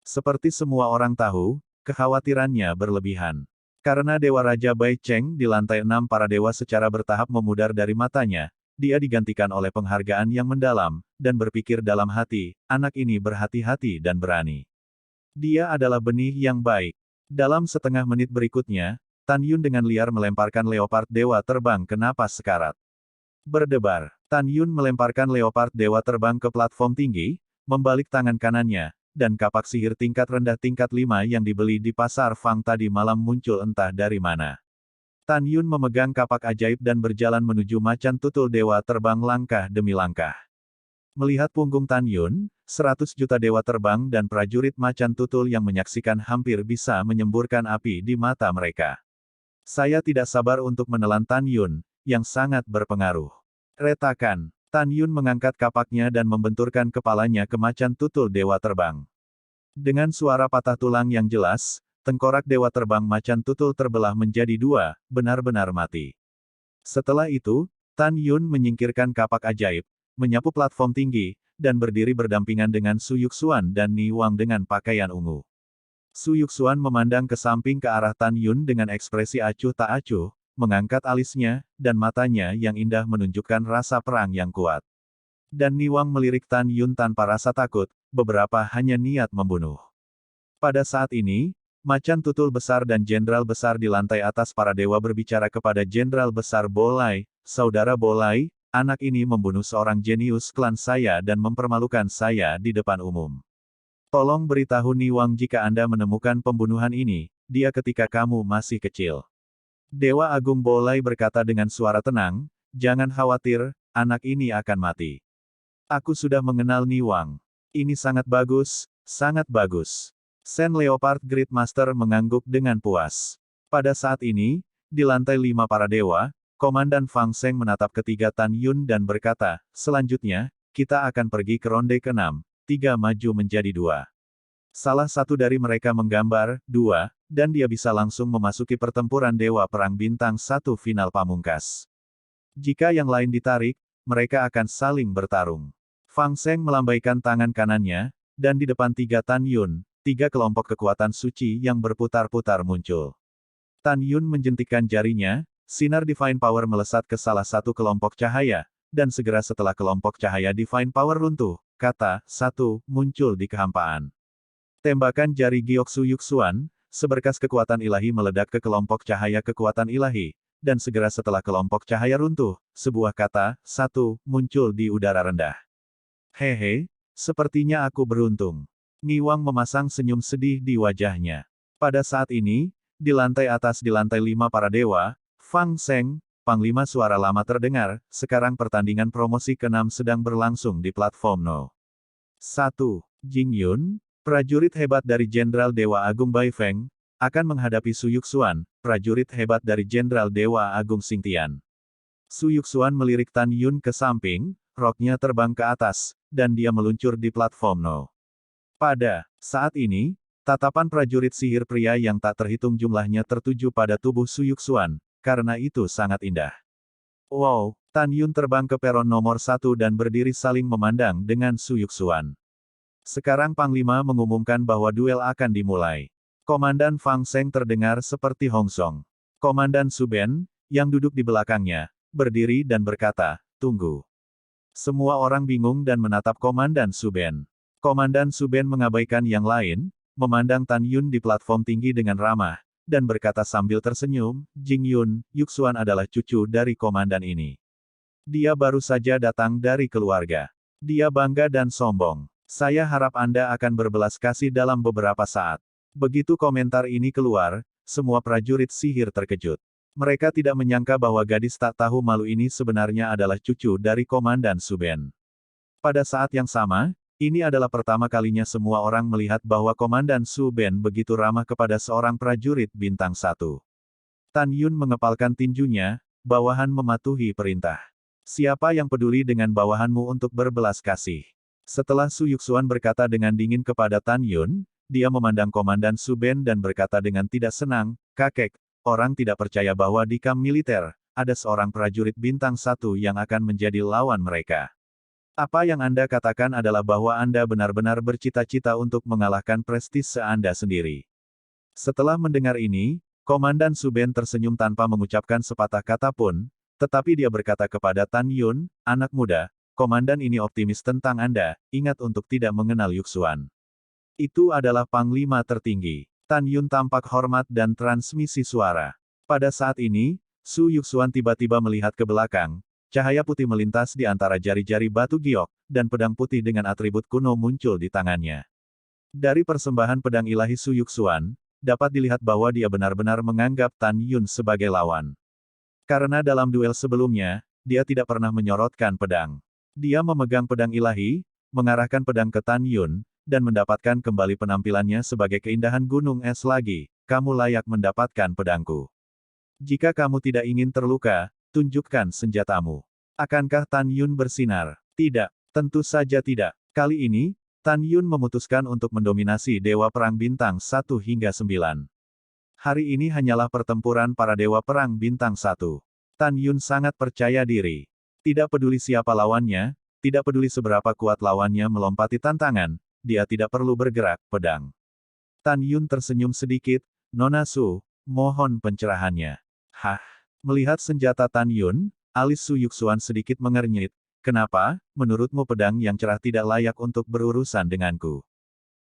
Seperti semua orang tahu, kekhawatirannya berlebihan. Karena Dewa Raja Bai Cheng di lantai 6 para dewa secara bertahap memudar dari matanya, dia digantikan oleh penghargaan yang mendalam, dan berpikir dalam hati, anak ini berhati-hati dan berani. Dia adalah benih yang baik. Dalam setengah menit berikutnya, Tan Yun dengan liar melemparkan Leopard Dewa Terbang ke napas sekarat. Berdebar, Tan Yun melemparkan Leopard Dewa Terbang ke platform tinggi, membalik tangan kanannya, dan kapak sihir tingkat rendah tingkat 5 yang dibeli di pasar Fang tadi malam muncul entah dari mana. Tan Yun memegang kapak ajaib dan berjalan menuju Macan Tutul Dewa Terbang langkah demi langkah. Melihat punggung Tan Yun, 100 juta dewa terbang dan prajurit Macan Tutul yang menyaksikan hampir bisa menyemburkan api di mata mereka. Saya tidak sabar untuk menelan Tan Yun, yang sangat berpengaruh. Retakan, Tan Yun mengangkat kapaknya dan membenturkan kepalanya ke Macan Tutul Dewa Terbang. Dengan suara patah tulang yang jelas, tengkorak Dewa Terbang Macan Tutul terbelah menjadi dua, benar-benar mati. Setelah itu, Tan Yun menyingkirkan kapak ajaib, menyapu platform tinggi, dan berdiri berdampingan dengan Su Yuxuan dan Ni Wang dengan pakaian ungu. Su Yuxuan memandang ke samping ke arah Tan Yun dengan ekspresi acuh tak acuh, mengangkat alisnya, dan matanya yang indah menunjukkan rasa perang yang kuat. Dan Ni Wang melirik Tan Yun tanpa rasa takut, beberapa hanya niat membunuh. Pada saat ini, Macan Tutul Besar dan Jenderal Besar di lantai atas para dewa berbicara kepada Jenderal Besar Bolai, Saudara Bolai, anak ini membunuh seorang jenius klan saya dan mempermalukan saya di depan umum. Tolong beritahu Ni Wang jika Anda menemukan pembunuhan ini, dia ketika kamu masih kecil. Dewa Agung Bolai berkata dengan suara tenang, jangan khawatir, anak ini akan mati. Aku sudah mengenal Ni Wang. Ini sangat bagus, sangat bagus. Sen Leopard Great Master mengangguk dengan puas. Pada saat ini, di lantai 5 para dewa, Komandan Fang Seng menatap ketiga Tan Yun dan berkata, selanjutnya, kita akan pergi ke ronde ke-6, 3 maju menjadi 2. Salah satu dari mereka menggambar, 2, dan dia bisa langsung memasuki pertempuran Dewa Perang Bintang 1 final pamungkas. Jika yang lain ditarik, mereka akan saling bertarung. Fang Seng melambaikan tangan kanannya, dan di depan 3 Tan Yun, 3 kelompok kekuatan suci yang berputar-putar muncul. Tan Yun menjentikkan jarinya, sinar Divine Power melesat ke salah satu kelompok cahaya, dan segera setelah kelompok cahaya Divine Power runtuh, kata, 1, muncul di kehampaan. Tembakan jari Gyoksu Yuxuan, seberkas kekuatan ilahi meledak ke kelompok cahaya kekuatan ilahi, dan segera setelah kelompok cahaya runtuh, sebuah kata, 1, muncul di udara rendah. Hehe, sepertinya aku beruntung. Ni Wang memasang senyum sedih di wajahnya. Pada saat ini, di lantai atas di lantai 5 para dewa, Fang Seng, Panglima Suara Lama terdengar, sekarang pertandingan promosi ke-6 sedang berlangsung di platform No. 1. Jing Yun, prajurit hebat dari Jenderal Dewa Agung Bai Feng, akan menghadapi Su Yuxuan, prajurit hebat dari Jenderal Dewa Agung Xingtian. Su Yuxuan melirik Tan Yun ke samping, roknya terbang ke atas, dan dia meluncur di platform No. Pada saat ini, tatapan prajurit sihir pria yang tak terhitung jumlahnya tertuju pada tubuh Su Yuxuan, karena itu sangat indah. Wow, Tan Yun terbang ke peron nomor 1 dan berdiri saling memandang dengan Su Yuxuan. Sekarang Panglima mengumumkan bahwa duel akan dimulai. Komandan Fang Seng terdengar seperti Hong Song. Komandan Su Ben, yang duduk di belakangnya, berdiri dan berkata, "Tunggu." Semua orang bingung dan menatap Komandan Su Ben. Komandan Su Ben mengabaikan yang lain, memandang Tan Yun di platform tinggi dengan ramah, dan berkata sambil tersenyum, "Jing Yun, Yuxuan adalah cucu dari komandan ini. Dia baru saja datang dari keluarga. Dia bangga dan sombong. Saya harap Anda akan berbelas kasih dalam beberapa saat." Begitu komentar ini keluar, semua prajurit sihir terkejut. Mereka tidak menyangka bahwa gadis tak tahu malu ini sebenarnya adalah cucu dari Komandan Su Ben. Pada saat yang sama, ini adalah pertama kalinya semua orang melihat bahwa Komandan Su Ben begitu ramah kepada seorang prajurit bintang 1. Tan Yun mengepalkan tinjunya, bawahan mematuhi perintah. "Siapa yang peduli dengan bawahanmu untuk berbelas kasih?" Setelah Su Yuxuan berkata dengan dingin kepada Tan Yun, dia memandang Komandan Su Ben dan berkata dengan tidak senang, "Kakek, orang tidak percaya bahwa di kamp militer, ada seorang prajurit bintang 1 yang akan menjadi lawan mereka. Apa yang Anda katakan adalah bahwa Anda benar-benar bercita-cita untuk mengalahkan prestise Anda sendiri." Setelah mendengar ini, Komandan Su Ben tersenyum tanpa mengucapkan sepatah kata pun, tetapi dia berkata kepada Tan Yun, "Anak muda, komandan ini optimis tentang Anda, ingat untuk tidak mengenal Yuxuan. Itu adalah panglima tertinggi." Tan Yun tampak hormat dan transmisi suara. Pada saat ini, Su Yuxuan tiba-tiba melihat ke belakang, cahaya putih melintas di antara jari-jari batu giok, dan pedang putih dengan atribut kuno muncul di tangannya. Dari persembahan pedang ilahi Su Yuxuan, dapat dilihat bahwa dia benar-benar menganggap Tan Yun sebagai lawan. Karena dalam duel sebelumnya, dia tidak pernah menyorotkan pedang. Dia memegang pedang ilahi, mengarahkan pedang ke Tan Yun, dan mendapatkan kembali penampilannya sebagai keindahan gunung es lagi. "Kamu layak mendapatkan pedangku. Jika kamu tidak ingin terluka, tunjukkan senjatamu." Akankah Tan Yun bersinar? Tidak. Tentu saja tidak. Kali ini, Tan Yun memutuskan untuk mendominasi Dewa Perang Bintang 1 hingga 9. Hari ini hanyalah pertempuran para Dewa Perang Bintang 1. Tan Yun sangat percaya diri. Tidak peduli siapa lawannya, tidak peduli seberapa kuat lawannya melompati tantangan, dia tidak perlu bergerak, pedang. Tan Yun tersenyum sedikit, "Nona Su, mohon pencerahannya." Hah? Melihat senjata Tan Yun, alis Su Yuxuan sedikit mengernyit. "Kenapa, menurutmu pedang yang cerah tidak layak untuk berurusan denganku?"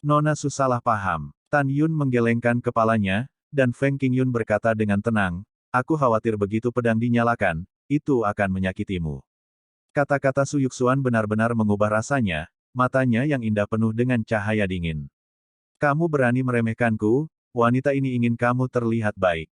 Nona Su salah paham. Tan Yun menggelengkan kepalanya, dan Feng Qingyun berkata dengan tenang, "Aku khawatir begitu pedang dinyalakan, itu akan menyakitimu." Kata-kata Su Yuxuan benar-benar mengubah rasanya, matanya yang indah penuh dengan cahaya dingin. "Kamu berani meremehkanku, wanita ini ingin kamu terlihat baik."